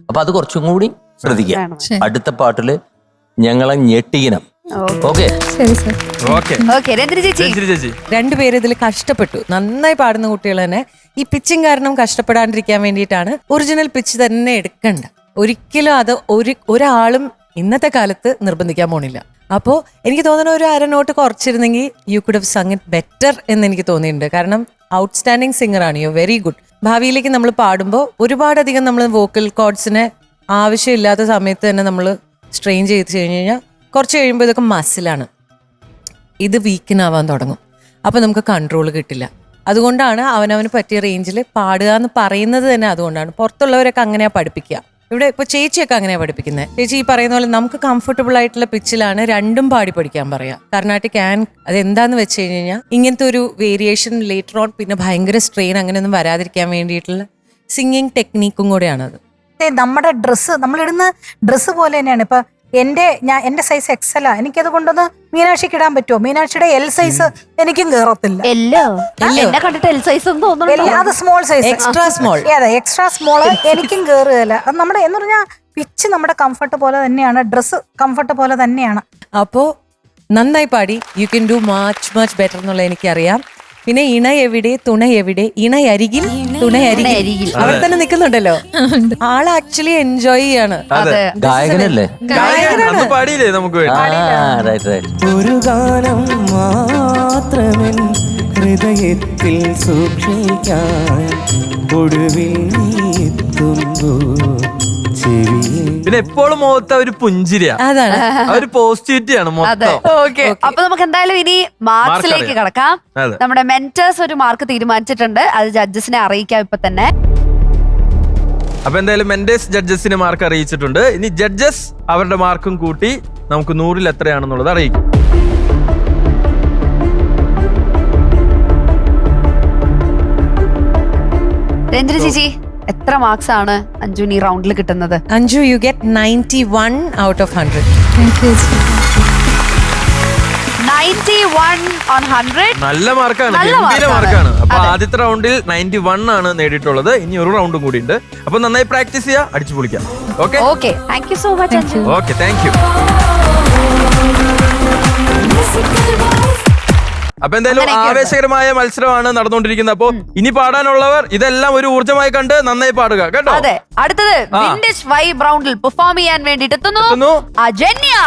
അപ്പൊ അത് കുറച്ചും കൂടി ശ്രദ്ധിക്കാം. അടുത്ത പാട്ടില് ഞങ്ങളെ ഞെട്ടിക്കണം. ഓക്കെ, രണ്ടുപേരും ഇതിൽ കഷ്ടപ്പെട്ടു. നന്നായി പാടുന്ന കുട്ടികൾ തന്നെ. ഈ പിച്ചിങ് കാരണം കഷ്ടപ്പെടാണ്ടിരിക്കാൻ വേണ്ടിയിട്ടാണ് ഒറിജിനൽ പിച്ച് തന്നെ എടുക്കണ്ട. ഒരിക്കലും അത് ഒരാളും ഇന്നത്തെ കാലത്ത് നിർബന്ധിക്കാൻ പോണില്ല. അപ്പോൾ എനിക്ക് തോന്നുന്ന ഒരു അരനോട്ട് കുറച്ചിരുന്നെങ്കിൽ you could have sung it better എന്ന് എനിക്ക് തോന്നിയിട്ടുണ്ട്. കാരണം ഔട്ട്സ്റ്റാൻഡിങ് സിംഗർ ആണ് യു, വെരി ഗുഡ്. ഭാവിയിലേക്ക് നമ്മൾ പാടുമ്പോൾ ഒരുപാടധികം നമ്മൾ വോക്കൽ കോഡ്സിനെ ആവശ്യമില്ലാത്ത സമയത്ത് തന്നെ നമ്മൾ സ്ട്രെയിൻ ചെയ്ത് കഴിഞ്ഞ് കഴിഞ്ഞാൽ കുറച്ച് കഴിയുമ്പോൾ ഇതൊക്കെ മസിലാണ്, ഇത് വീക്കനാവാൻ തുടങ്ങും. അപ്പോൾ നമുക്ക് കൺട്രോൾ കിട്ടില്ല. അതുകൊണ്ടാണ് അവനവന് പറ്റിയ റേഞ്ചിൽ പാടുക എന്ന് പറയുന്നത് തന്നെ. അതുകൊണ്ടാണ് പുറത്തുള്ളവരൊക്കെ അങ്ങനെയാണ് പഠിപ്പിക്കുക. ഇവിടെ ഇപ്പോൾ ചേച്ചിയൊക്കെ അങ്ങനെയാണ് പഠിപ്പിക്കുന്നത്. ചേച്ചി ഈ പറയുന്ന പോലെ നമുക്ക് കംഫർട്ടബിൾ ആയിട്ടുള്ള പിച്ചിലാണ് രണ്ടും പാടി പഠിക്കാൻ പറയുക. കർണാട്ടിക് ആൻഡ് അതെന്താന്ന് വെച്ച് കഴിഞ്ഞാൽ ഇങ്ങനത്തെ ഒരു വേരിയേഷൻ ലേറ്റർ ഓൺ പിന്നെ ഭയങ്കര സ്ട്രെയിൻ അങ്ങനെയൊന്നും വരാതിരിക്കാൻ വേണ്ടിയിട്ടുള്ള സിംഗിങ് ടെക്നീക്കും കൂടെയാണത്. നമ്മുടെ ഡ്രസ്സ്, നമ്മളിടുന്ന ഡ്രസ്സ് പോലെ തന്നെയാണ്. ഇപ്പൊ എന്റെ സൈസ് എക്സലാ, എനിക്കത് കൊണ്ടൊന്ന് മീനാക്ഷിക്ക് ഇടാൻ പറ്റുമോ? മീനാക്ഷിയുടെ എൽ സൈസ് എനിക്കും കേറത്തില്ല. അത് small size, extra small, extra small എനിക്കും കേറുകയില്ല. അത് നമ്മുടെ എന്ന് പറഞ്ഞാൽ പിച്ച് നമ്മുടെ കംഫർട്ട് പോലെ തന്നെയാണ്, ഡ്രസ്സ് കംഫർട്ട് പോലെ തന്നെയാണ്. അപ്പോ നന്നായി പാടി. You can do much better എന്നുള്ളത് എനിക്കറിയാം. പിന്നെ ഇണ എവിടെ തുണ എവിടെ, ഇണയരികിൽ തുണയരികിൽ അവിടെ തന്നെ നിൽക്കുന്നുണ്ടല്ലോ. ആള് ആക്ച്വലി എൻജോയ് ചെയ്യാണ്. ഗായകനല്ലേ? ഒരു ഗാനം മാത്രമേ ഹൃദയത്തിൽ സൂക്ഷിക്കാൻ ഒടുവിൽ പിന്നെ എപ്പോഴും മുഖത്ത് ഒരു പുഞ്ചിരിയാ, അതാണ് ഒരു പോസിറ്റിവിറ്റിയാണ് മൊത്തം. അപ്പൊ നമുക്ക് എന്തായാലും ഇനി മാർക്സിലേക്ക് കടക്കാം. നമ്മുടെ മെന്റേഴ്സ് ഒരു മാർക്ക് തീരുമാനിച്ചിട്ടുണ്ട്, അത് ജഡ്ജസിനെ അറിയിക്കാം ഇപ്പൊ തന്നെ. അപ്പൊ എന്തായാലും മെന്റേഴ്സ് ജഡ്ജസിന് മാർക്ക് അറിയിച്ചിട്ടുണ്ട്. ഇനി ജഡ്ജസ് അവരുടെ മാർക്കും കൂട്ടി നമുക്ക് 100-ൽ എത്രയാണെന്നുള്ളത് അറിയിക്കും. രഞ്ജിനി ചേച്ചി, എത്ര മാർക്സ് ആണ് അഞ്ജുന് ഈ റൗണ്ടിൽ കിട്ടുന്നത്? Anju, you get 91 out of 100. 91 on 100. നല്ല മാർക്കാണ്, ഗംഭീര മാർക്കാണ്. അപ്പൊ ആദ്യത്തെ റൗണ്ടിൽ 91 ആണ് നേടിയിട്ടുള്ളത്. ഇനി ഒരു റൗണ്ടും കൂടി ഉണ്ട്. അപ്പൊ നന്നായി പ്രാക്ടീസ് ചെയ്യാ, അടിച്ചു പൊളിക്കാം. Okay, thank you so much Anju. Okay, thank you. അപ്പൊ എന്തായാലും ആവേശകരമായ മത്സരമാണ് നടന്നുകൊണ്ടിരിക്കുന്നത്. അപ്പൊ ഇനി പാടാനുള്ളവർ ഇതെല്ലാം ഒരു ഊർജ്ജമായി കണ്ട് നന്നായി പാടുക കേട്ടോ. അതെ, അടുത്തത് വിൻറ്റേജ് വൈബ് റൗണ്ടിൽ പെർഫോം ചെയ്യാൻ വേണ്ടിട്ട് എത്തുന്നു അജന്യ.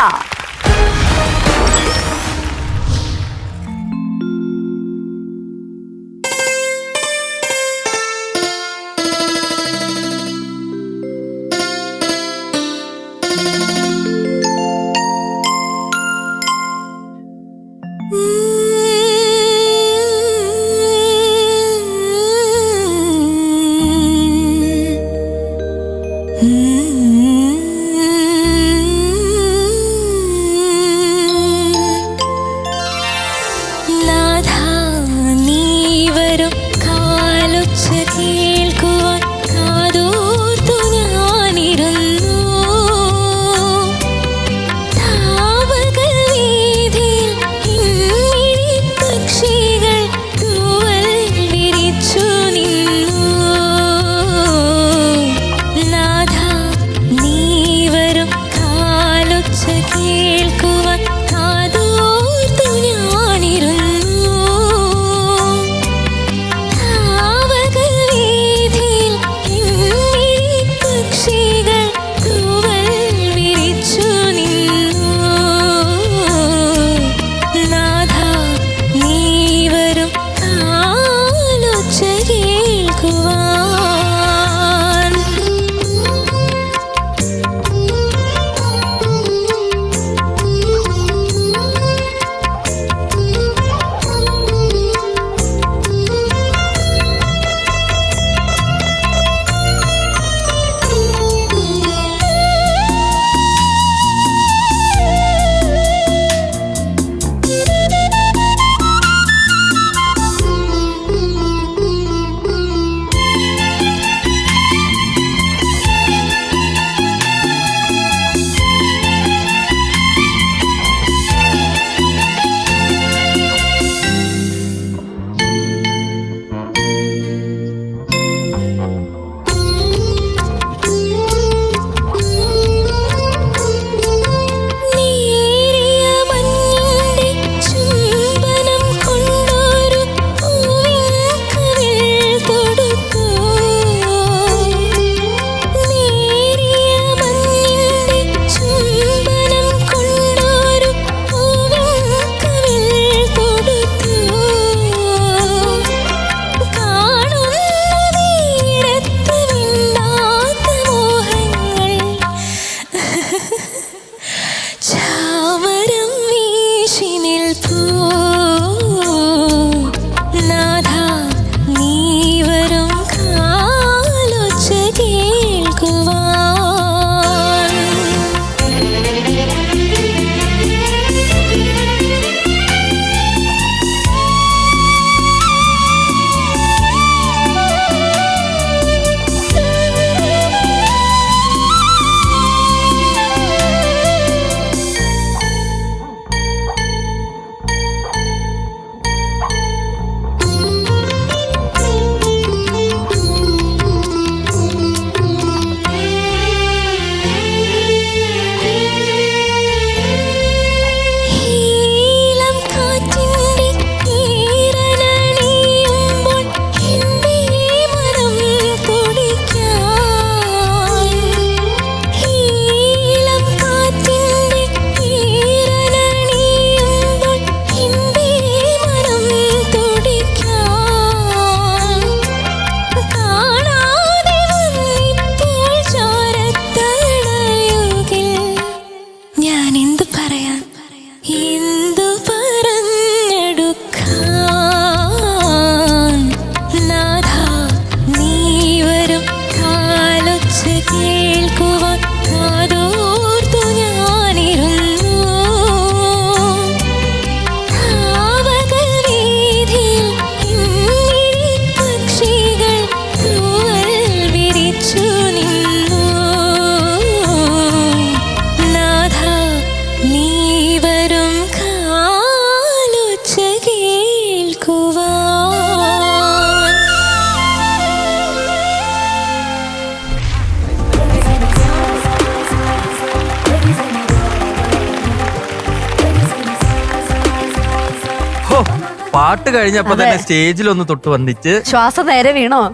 പാട്ട് കഴിഞ്ഞപ്പോ തന്നെ സ്റ്റേജിൽ ഒന്ന് തൊട്ട് വന്നിച്ച് ശ്വാസം നേരെ വീണോ?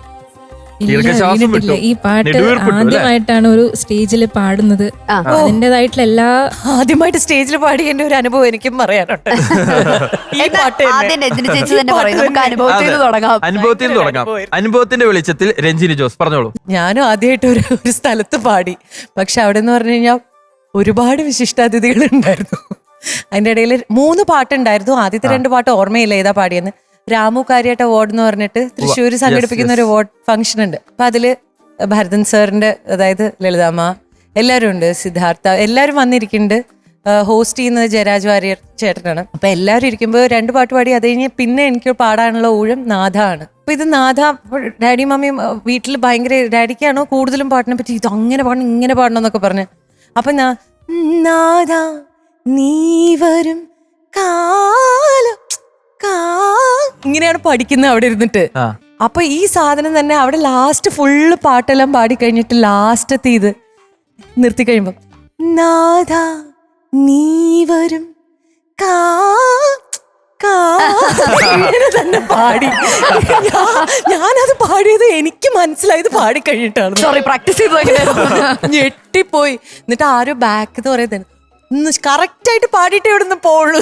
ഇല്ല, ദീർഘശ്വാസം വീണിട്ടില്ല. വിട്ടു. ഈ പാട്ട് നെടുവീർപ്പിട്ടു, അല്ലേ? ആദ്യമായിട്ടാണ് ഒരു സ്റ്റേജിൽ പാടുന്നത്. അതിൻ്റെതായിട്ടുള്ള എല്ലാ ആദ്യമായിട്ട് സ്റ്റേജിൽ പാടിയതിന്റെ ഒരു അനുഭവം എനിക്കും പറയാനുണ്ട്. ഈ പാട്ട് തന്നെ. ആദ്യം രഞ്ജിനി ചേച്ചി തന്നെ പറയും. നമുക്ക് അനുഭവത്തിൽ നിന്ന് തുടങ്ങാം. അനുഭവത്തിൽ നിന്ന് തുടങ്ങാം. അനുഭവത്തിന്റെ വെളിച്ചത്തിൽ രഞ്ജിനി ജോസ് പറഞ്ഞോളൂ. ഞാനും ആദ്യമായിട്ട് ഒരു സ്ഥലത്ത് പാടി. പക്ഷെ അവിടെ എന്ന് പറഞ്ഞു കഴിഞ്ഞാൽ ഒരുപാട് വിശിഷ്ടാതിഥികൾ ഉണ്ടായിരുന്നു. അതിന്റെ ഇടയിൽ 3 പാട്ടുണ്ടായിരുന്നു. ആദ്യത്തെ 2 പാട്ട് ഓർമ്മയില്ല ഏതാ പാടിയെന്ന്. രാമു കാര്യായിട്ട് അവാർഡ് എന്ന് പറഞ്ഞിട്ട് തൃശ്ശൂർ സംഘടിപ്പിക്കുന്ന ഒരു അവാർഡ് ഫംഗ്ഷൻ ഉണ്ട്. അപ്പൊ അതില് ഭരതൻ സാറിന്റെ, അതായത് ലളിതാമ്മ, എല്ലാവരും ഉണ്ട്, സിദ്ധാർത്ഥ, എല്ലാവരും വന്നിരിക്കുന്നുണ്ട്. ഹോസ്റ്റ് ചെയ്യുന്നത് ജയരാജ് വാര്യർ ചേട്ടനാണ്. അപ്പൊ എല്ലാവരും ഇരിക്കുമ്പോൾ 2 പാട്ട് പാടി. അത് കഴിഞ്ഞ് പിന്നെ എനിക്ക് പാടാനുള്ള ഊഴം നാഥ ആണ്. അപ്പൊ ഇത് നാഥ, ഡാഡി മമ്മിയും വീട്ടിൽ ഭയങ്കര, ഡാഡിക്കാണോ കൂടുതലും പാട്ടിനെ പറ്റി ഇത് അങ്ങനെ പാടണം ഇങ്ങനെ പാടണം എന്നൊക്കെ പറഞ്ഞു. അപ്പൊ നാഥ നീ വരും കാലം ഇങ്ങനെയാണ് പഠിക്കുന്നത് അവിടെ ഇരുന്നിട്ട്. അപ്പൊ ഈ സാധനം തന്നെ അവിടെ ലാസ്റ്റ് ഫുള്ള് പാട്ടെല്ലാം പാടി കഴിഞ്ഞിട്ട് ലാസ്റ്റത്തെ ഇത് നിർത്തി കഴിയുമ്പോ നാഥ നീ വരും ഇങ്ങനെ തന്നെ പാടി. ഞാനത് പാടിയത് എനിക്ക് മനസ്സിലായത് പാടി കഴിഞ്ഞിട്ടാണ്. സോറി, പ്രാക്ടീസ് ചെയ്തു. ഞെട്ടിപ്പോയി. എന്നിട്ട് ആരോ ബാക്ക് എന്ന് പറയുന്നത് കറക്റ്റ് ആയിട്ട് പാടിയിട്ട് ഇവിടെ നിന്ന് പോവുള്ളൂ.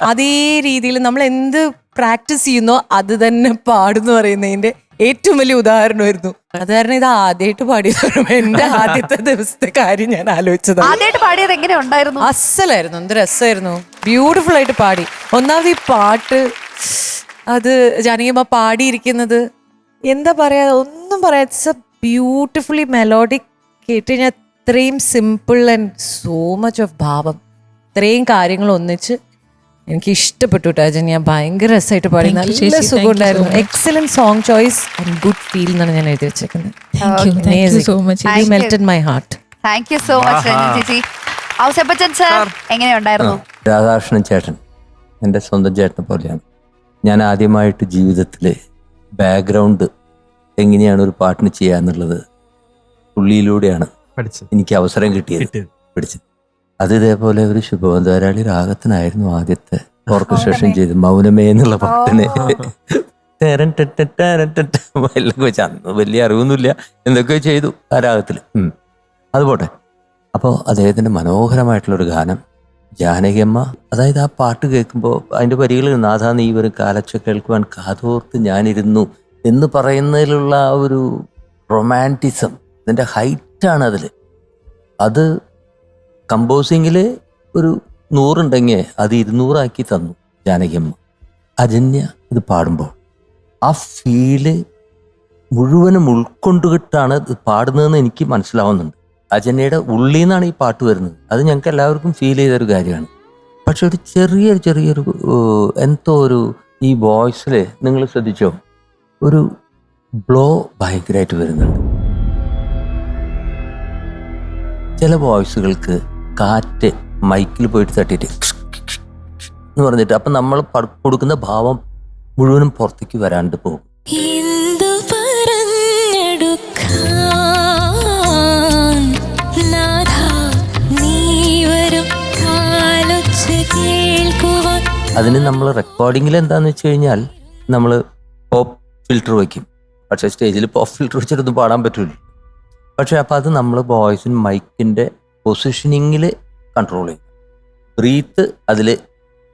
അതേ രീതിയിൽ നമ്മൾ എന്ത് പ്രാക്ടീസ് ചെയ്യുന്നോ അത് തന്നെ പാടുന്നു പറയുന്നതിന്റെ ഏറ്റവും വലിയ ഉദാഹരണമായിരുന്നു. അത് കാരണം ഇത് ആദ്യമായിട്ട് പാടിയതാണ്. എന്റെ ആദ്യത്തെ ദിവസത്തെ കാര്യം ഞാൻ ആലോചിച്ചത്. ആദ്യമായിട്ട് പാടിയത് എങ്ങനെ ഉണ്ടായിരുന്നു? അസലായിരുന്നു, എന്ത് രസമായിരുന്നു. ബ്യൂട്ടിഫുൾ ആയിട്ട് പാടി. ഒന്നാമത് ഈ പാട്ട് അത് ജാനകിയമ്മ പാടിയിരിക്കുന്നത് എന്താ പറയാ, ഒന്നും പറയാ, ഇറ്റ്സ് എ ബ്യൂട്ടിഫുള്ളി മെലോഡിക്. കേട്ട് കഴിഞ്ഞാൽ ഇത്രയും simple and so much of ഭാവം, ഇത്രയും കാര്യങ്ങൾ ഒന്നിച്ച് എനിക്ക് ഇഷ്ടപ്പെട്ടു കേട്ടോ. ഞാൻ ഭയങ്കര രസമായിട്ട് പാടി. നല്ല സുഖം ഉണ്ടായിരുന്നു. Excellent song choice and good feel എന്നാണ് ഞാൻ എഴുതി വെച്ചേക്കുന്നത്. Melted my heart. Thank you so much Ranjini ചേച്ചി. ഔസേപ്പച്ചൻ സർ എങ്ങനെയുണ്ടായിരുന്നു? രാധാകൃഷ്ണൻ ചേട്ടൻ എൻ്റെ സ്വന്തം ചേട്ടനെ പോലെയാണ്. ഞാൻ ആദ്യമായിട്ട് ജീവിതത്തിൽ ബാക്ക്ഗ്രൗണ്ട് എങ്ങനെയാണ് ഒരു പാട്ടിന് ചെയ്യാന്നുള്ളത് പുള്ളിയിലൂടെയാണ് എനിക്ക് അവസരം കിട്ടിയത്, പിടിച്ചത്. അത് ഇതേപോലെ ഒരു ശുഭവന്താരാളി രാഗത്തിനായിരുന്നു ആദ്യത്തെ ഓർക്കസ്ട്രേഷൻ ചെയ്ത് മൗനമേ എന്നുള്ള പാട്ടിന്. എല്ലാം വെച്ച് അന്ന് വലിയ അറിവൊന്നുമില്ല, എന്തൊക്കെയോ ചെയ്തു ആ രാഗത്തിൽ. അതുപോട്ടെ. അപ്പോൾ അദ്ദേഹത്തിൻ്റെ മനോഹരമായിട്ടുള്ളൊരു ഗാനം ജാനകിയമ്മ, അതായത് ആ പാട്ട് കേൾക്കുമ്പോൾ അതിൻ്റെ വരികൾ നാഥ നീ ഒരു കാലച്ച കേൾക്കുവാൻ കാതോർത്ത് ഞാനിരുന്നു എന്ന് പറയുന്നതിലുള്ള ആ ഒരു റൊമാൻറ്റിസം, അതിൻ്റെ ഹൈറ്റാണ് അതിൽ. അത് കമ്പോസിങ്ങിൽ ഒരു 100 ഉണ്ടെങ്കിൽ അത് 200 തന്നു ജാനകിയമ്മ. അജന്യ ഇത് പാടുമ്പോൾ ആ ഫീല് മുഴുവനും ഉൾക്കൊണ്ടുകിട്ടാണ് ഇത് പാടുന്നതെന്ന് എനിക്ക് മനസ്സിലാവുന്നുണ്ട്. അജന്യയുടെ ഉള്ളിൽ നിന്നാണ് ഈ പാട്ട് വരുന്നത്. അത് ഞങ്ങൾക്ക് എല്ലാവർക്കും ഫീൽ ചെയ്തൊരു കാര്യമാണ്. പക്ഷെ ഒരു ചെറിയൊരു എന്തോ ഒരു ഈ വോയിസിൽ നിങ്ങൾ ശ്രദ്ധിച്ചോ, ഒരു ബ്ലോ ഭയങ്കരമായിട്ട് വരുന്നുണ്ട്. ചില വോയിസുകൾക്ക് കാറ്റ് മൈക്കിൽ പോയിട്ട് തട്ടിയിട്ട് എന്ന് പറഞ്ഞിട്ട് അപ്പം നമ്മൾ കൊടുക്കുന്ന ഭാവം മുഴുവനും പുറത്തേക്ക് വരാണ്ട് പോകും. അതിന് നമ്മൾ റെക്കോർഡിങ്ങിൽ എന്താന്ന് വെച്ച് കഴിഞ്ഞാൽ നമ്മൾ പോപ്പ് ഫിൽറ്റർ വയ്ക്കും. പക്ഷെ സ്റ്റേജിൽ പോപ്പ് ഫിൽറ്റർ വെച്ചിട്ടൊന്നും പാടാൻ പറ്റില്ല. പക്ഷെ അപ്പം അത് നമ്മൾ വോയിസിന് മൈക്കിൻ്റെ പൊസിഷനിങ്ങിൽ കൺട്രോൾ ചെയ്യും. ബ്രീത്ത് അതിൽ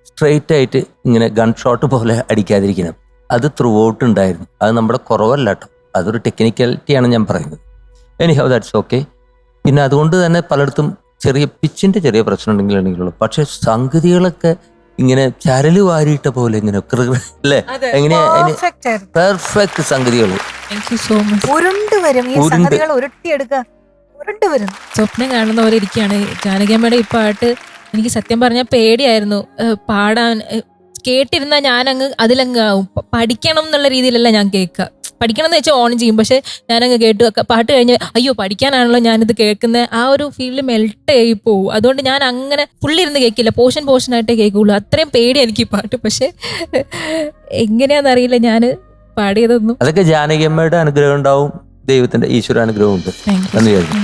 സ്ട്രെയിറ്റ് ആയിട്ട് ഇങ്ങനെ ഗൺ ഷോട്ട് പോലെ അടിക്കാതിരിക്കണം. അത് ത്രൂ ഔട്ട് ഉണ്ടായിരുന്നു. അത് നമ്മുടെ കുറവല്ല കേട്ടോ, അതൊരു ടെക്നിക്കാലിറ്റിയാണ് ഞാൻ പറയുന്നത്. Anyhow that's okay. പിന്നെ അതുകൊണ്ട് തന്നെ പലയിടത്തും ചെറിയ പിച്ചിൻ്റെ ചെറിയ പ്രശ്നം ഉണ്ടെങ്കിലുള്ളൂ. പക്ഷെ സംഗതികളൊക്കെ ഇങ്ങനെ ചരല് വാരിയിട്ട പോലെ ഇങ്ങനെ അല്ലേ, എങ്ങനെയാ പെർഫെക്റ്റ് സംഗതികൾ സ്വപ്നം കാണുന്ന പോലെ ഇരിക്കുകയാണ്. ജാനകിയമ്മയുടെ ഈ പാട്ട് എനിക്ക് സത്യം പറഞ്ഞാൽ പേടിയായിരുന്നു പാടാൻ. കേട്ടിരുന്നാൽ ഞാനങ്ങ് അതിലങ്ങ് ആവും. പഠിക്കണം എന്നുള്ള രീതിയിലല്ല ഞാൻ കേൾക്കുക. പഠിക്കണം എന്ന് വെച്ചാൽ ഓൺ ചെയ്യും. പക്ഷെ ഞാനങ്ങ് കേട്ടു പാട്ട് കഴിഞ്ഞ് അയ്യോ പഠിക്കാനാണല്ലോ ഞാനിത് കേൾക്കുന്നത്, ആ ഒരു ഫീൽഡ് മെൽട്ട് ആയി പോവും. അതുകൊണ്ട് ഞാൻ അങ്ങനെ ഫുള്ളിരുന്ന് കേൾക്കില്ല, പോർഷനായിട്ടേ കേൾക്കുള്ളൂ. അത്രയും പേടി എനിക്ക് ഈ പാട്ട്. പക്ഷെ എങ്ങനെയാണെന്നറിയില്ല ഞാൻ പാടിയതൊന്നും. അതൊക്കെ ജാനകിയമ്മയുടെ അനുഗ്രഹം ഉണ്ടാവും, ദൈവത്തിന്റെ ഈശ്വര അനുഗ്രഹം ഉണ്ട് എന്ന് വിചാരിക്കും.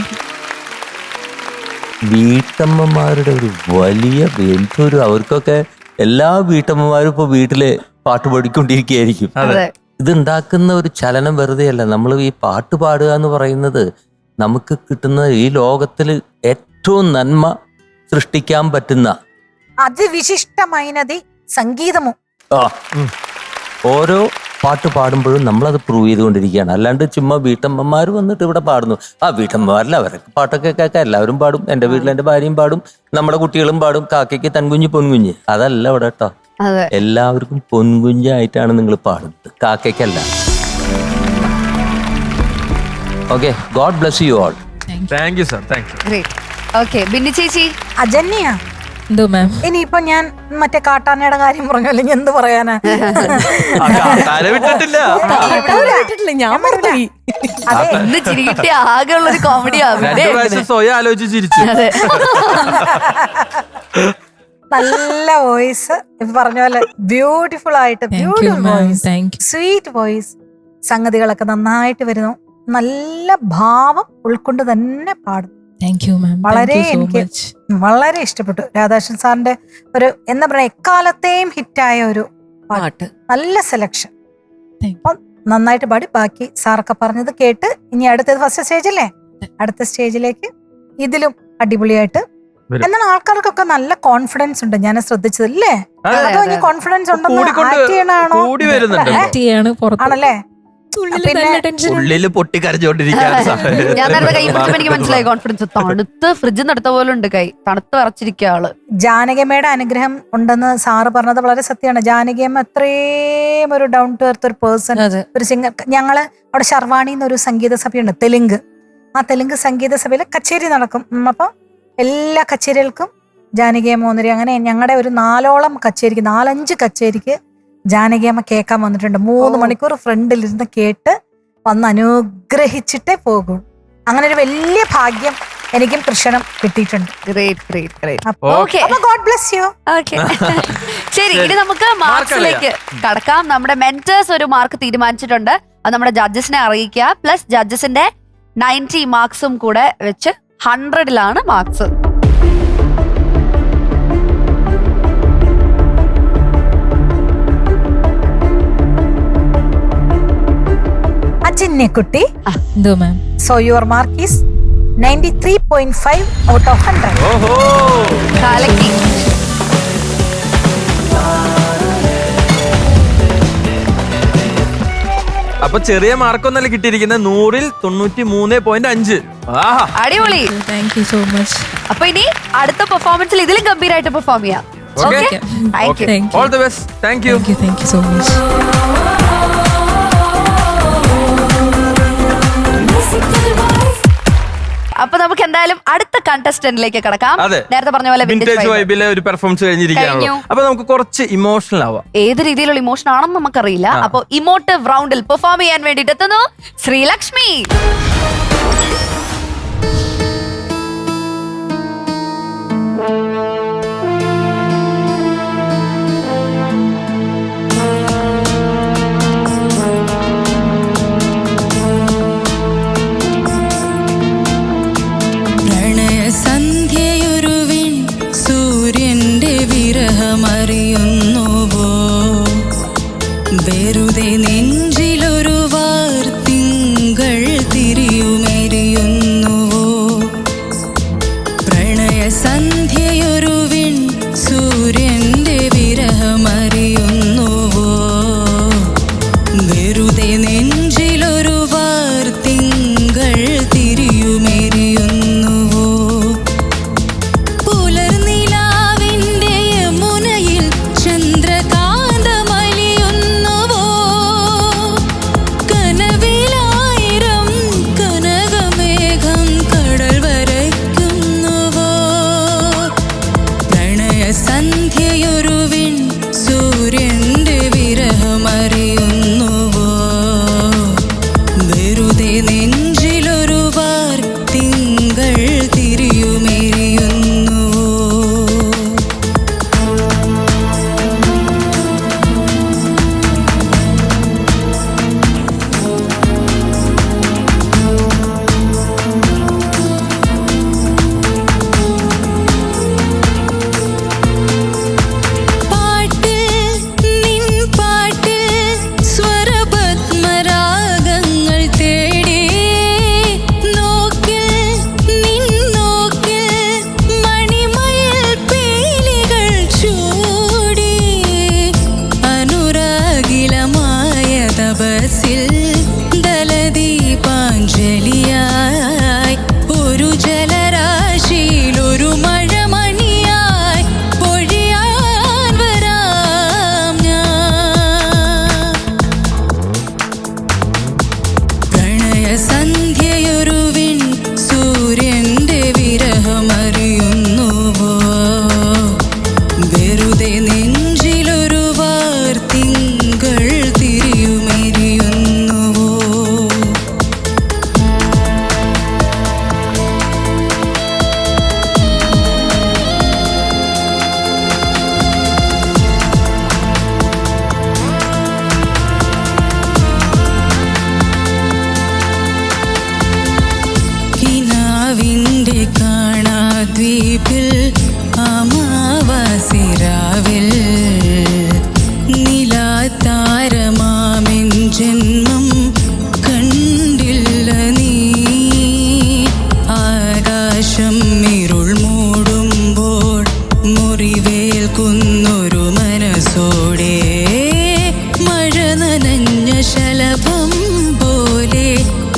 വീട്ടമ്മമാരുടെ ഒരു വലിയ എന്തൊരു, അവർക്കൊക്കെ എല്ലാ വീട്ടമ്മമാരും ഇപ്പൊ വീട്ടില് പാട്ട് പാടിക്കൊണ്ടിരിക്കുകയായിരിക്കും. ഇത് ഉണ്ടാക്കുന്ന ഒരു ചലനം വെറുതെ അല്ല. നമ്മൾ ഈ പാട്ട് പാടുക എന്ന് പറയുന്നത് നമുക്ക് കിട്ടുന്ന ഈ ലോകത്തിൽ ഏറ്റവും നന്മ സൃഷ്ടിക്കാൻ പറ്റുന്ന അതിവിശിഷ്ടమైనది സംഗീതമോ. ഓരോ പാട്ട് പാടുമ്പോഴും നമ്മളത് പ്രൂവ് ചെയ്തുകൊണ്ടിരിക്കുകയാണ്. അല്ലാണ്ട് ചുമ്മാ വീട്ടമ്മമാർ വന്നിട്ട് ഇവിടെ പാടുന്നു. വീട്ടമ്മമാരല്ല, അവരൊക്കെ പാട്ടൊക്കെ കേൾക്കാം, എല്ലാവരും പാടും. എൻ്റെ വീട്ടിൽ എൻ്റെ ഭാര്യയും പാടും, നമ്മുടെ കുട്ടികളും പാടും. കാക്കയ്ക്ക് തൻകുഞ്ഞ് പൊൻകുഞ്ഞ് അതല്ല ഇവിടെ കേട്ടോ. എല്ലാവർക്കും പൊൻകുഞ്ഞായിട്ടാണ് നിങ്ങൾ പാടുന്നത്, കാക്കയ്ക്കല്ല. Okay, God bless you all. Thank you sir, thank you. Okay, Binny ചേച്ചി. അജന്യ, എന്തോ മാം? ഇനിയിപ്പൊ ഞാൻ മറ്റേ കാട്ടാനയുടെ കാര്യം പറഞ്ഞു, അല്ലെങ്കിൽ എന്ത് പറയാനാ. വിട്ടിട്ടില്ല, ഞാൻ പറഞ്ഞു. ഇന്ന് ചിരി കിട്ടിയ ആകെ ഉള്ളൊരു കോമഡിയാണ്. സ്വയം ആലോചിച്ച് ചിരിച്ചു. നല്ല വോയിസ്, പറഞ്ഞ പോലെ ബ്യൂട്ടിഫുൾ ആയിട്ട്, ബ്യൂട്ടിഫുൾ വോയിസ്, സ്വീറ്റ് വോയിസ്, സംഗതികളൊക്കെ നന്നായിട്ട് വരുന്നു. നല്ല ഭാവം ഉൾക്കൊണ്ട് തന്നെ പാടും. വളരെ എനിക്ക് വളരെ ഇഷ്ടപ്പെട്ടു. രാധാകൃഷ്ണൻ സാറിന്റെ ഒരു എന്താ പറയാ, എക്കാലത്തെയും ഹിറ്റായ ഒരു പാട്ട്, നല്ല സെലക്ഷൻ. അപ്പം നന്നായിട്ട് പാടി. ബാക്കി സാറൊക്കെ പറഞ്ഞത് കേട്ട് ഇനി അടുത്തത് ഫസ്റ്റ് സ്റ്റേജ് അല്ലേ, അടുത്ത സ്റ്റേജിലേക്ക് ഇതിലും അടിപൊളിയായിട്ട്. എന്നാൽ ആൾക്കാർക്കൊക്കെ നല്ല കോൺഫിഡൻസ് ഉണ്ട്, ഞാൻ ശ്രദ്ധിച്ചതല്ലേ. അതോ ഇനി കോൺഫിഡൻസ് ഉണ്ടെന്ന് ആക്ട് ചെയ്യണാണോ ആണല്ലേ? ഉള്ളില് പൊട്ടിക്കരച്ചോണ്ടിരിക്കുകയാണ്. ഞാൻ നേരത്തെ കൈ പിടിച്ചപ്പോ എനിക്ക് മനസ്സിലായി കോൺഫിഡൻസ്. തണുത്ത് ഫ്രിഡ്ജ് നടത്ത പോലെ ഉണ്ട് കൈ, തണുത്ത് വിറച്ചിരിക്കുക ആള്. ജാനകിയമ്മയുടെ അനുഗ്രഹം ഉണ്ടെന്ന് സാറ് പറഞ്ഞത് വളരെ സത്യമാണ്. ജാനകിയമ്മ അത്രയും ഒരു ഡൗൺ ടു എർത്ത് ഒരു പേഴ്സൺ, ഒരു സിംഗർ. ഞങ്ങള് അവിടെ ശർവാണി എന്നൊരു സംഗീത സഭയുണ്ട്, തെലുങ്ക്. ആ തെലുങ്ക് സംഗീത സഭയിൽ കച്ചേരി നടക്കും. അപ്പൊ എല്ലാ കച്ചേരികൾക്കും ജാനകിയമ്മ വന്നിരി. അങ്ങനെ ഞങ്ങളുടെ ഒരു 4-5 കച്ചേരിക്ക് ജാനകിയമ്മ കേൾക്കാൻ വന്നിട്ടുണ്ട്. 3 മണിക്കൂർ ഫ്രണ്ടിലിരുന്ന് കേട്ട് വന്ന് അനുഗ്രഹിച്ചിട്ടേ പോകും. അങ്ങനെ ഒരു വലിയ ഭാഗ്യം എനിക്കും കൃഷ്ണനും കിട്ടിയിട്ടുണ്ട്. ശരി, ഇനി നമുക്ക് മാർക്സിലേക്ക് കടക്കാം. നമ്മുടെ മെന്റേഴ്സ് ഒരു മാർക്ക് തീരുമാനിച്ചിട്ടുണ്ട്, അത് നമ്മുടെ ജഡ്ജസിനെ അറിയിക്കുക. പ്ലസ് ജഡ്ജസിന്റെ 90 മാർക്സും കൂടെ വെച്ച് 100ലാണ് മാർക്സ്. കുട്ടി, so your mark is 93.5 out of 100. അപ്പൊ ചെറിയ മാർക്കൊന്നല്ല കിട്ടിയിരിക്കുന്നത്, 100ൽ 93.5. അടിപൊളി, താങ്ക് യു സോ മച്ച്. അപ്പൊ ഇനി അടുത്ത പെർഫോമൻസിൽ ഇതിലും ഗംഭീരമായിട്ട് പെർഫോം ചെയ്യാം. All the best. Thank you so much. അപ്പൊ നമുക്ക് എന്തായാലും അടുത്ത കണ്ടസ്റ്റന്റിലേക്ക് കടക്കാം. നേരത്തെ പറഞ്ഞ പോലെ വിന്റേജ് വൈബിലെ ഒരു പെർഫോമൻസ് കഴിഞ്ഞിരിക്കുകയാണല്ലോ. അപ്പൊ നമുക്ക് കുറച്ച് ഇമോഷണൽ ആവാം. ഏത് രീതിയിലുള്ള ഇമോഷൻ ആണെന്ന് നമുക്കറിയില്ല. അപ്പൊ ഇമോട്ടീവ് റൗണ്ടിൽ പെർഫോം ചെയ്യാൻ വേണ്ടിട്ട് എത്തുന്നു ശ്രീലക്ഷ്മി. അറിയുന്നുവോ വെറുതെ നെഞ്ചിലൊരു വാർത്തിങ്കൾ തിരിയുമേ കാണാദ്വീപിൽ അമാവാസിരാവിൽ നിലാതാരമാമിൻ ജന്മം കണ്ടില്ല നീ. ആകാശം ഇരുൾ മൂടുമ്പോൾ മുറിവേൽക്കുന്നൊരു മനസ്സോടെ മഴ നനഞ്ഞ ശലഭം പോലെ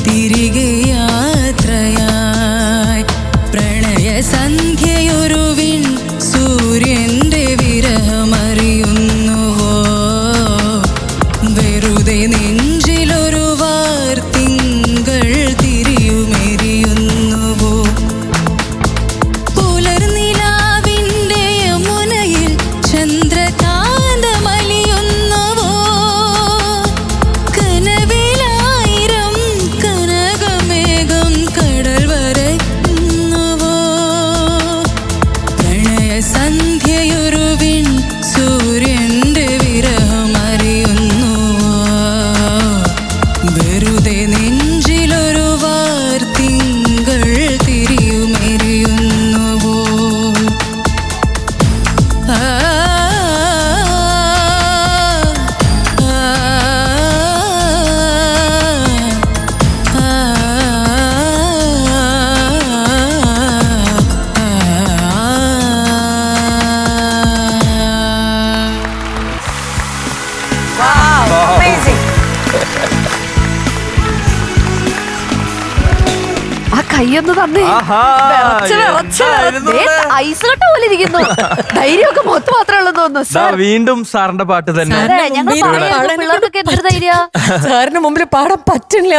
തിരികെ യാത്രയായി. പ്രണയ സന്ധ്യയൊരുവിൻ സൂര്യന്റെ വിരഹമറിയുന്നുവോ? വെറുതെ നെഞ്ചിലൊരു വാർത്തിങ്കൾ തിരിയുമെരിയുന്നുവോ? പുലർനിലാവിന്റെ യമുനയിൽ ചന്ദ്രകാന്തമലിയുന്നുവോ? കനവിലായിരം കനകമേഘം കടൽ വരയ്ക്കുന്നുവോ? പ്രണയ സന്ധ്യയൊരുവിൻ സൂര്യന്റെ വിരഹമറിയുന്നുവോ? വെറുതെ നെഞ്ചിലൊരു വാർത്തിങ്കൾ തിരിയുമെരിയുന്നുവോ? ആ Amazing. ആ കൈയൊന്ന് തന്നേ. വിറച്ച് വിറച്ച് ദേ ഐസ് കട്ട പോലെ ഇരിക്കുന്നു. ധൈര്യമൊക്കെ മുഖത്ത് മാത്രമേ ഉള്ളൂ തോന്നുന്നു. ദാ വീണ്ടും സാറിന്റെ പാട്ട് തന്നെ. അതെ, ഞങ്ങൾ പറയുന്നു പിള്ളേർക്കൊക്കെ എന്തൊരു ധൈര്യ. സാറിന് മുമ്പിൽ പാടാൻ പറ്റില്ല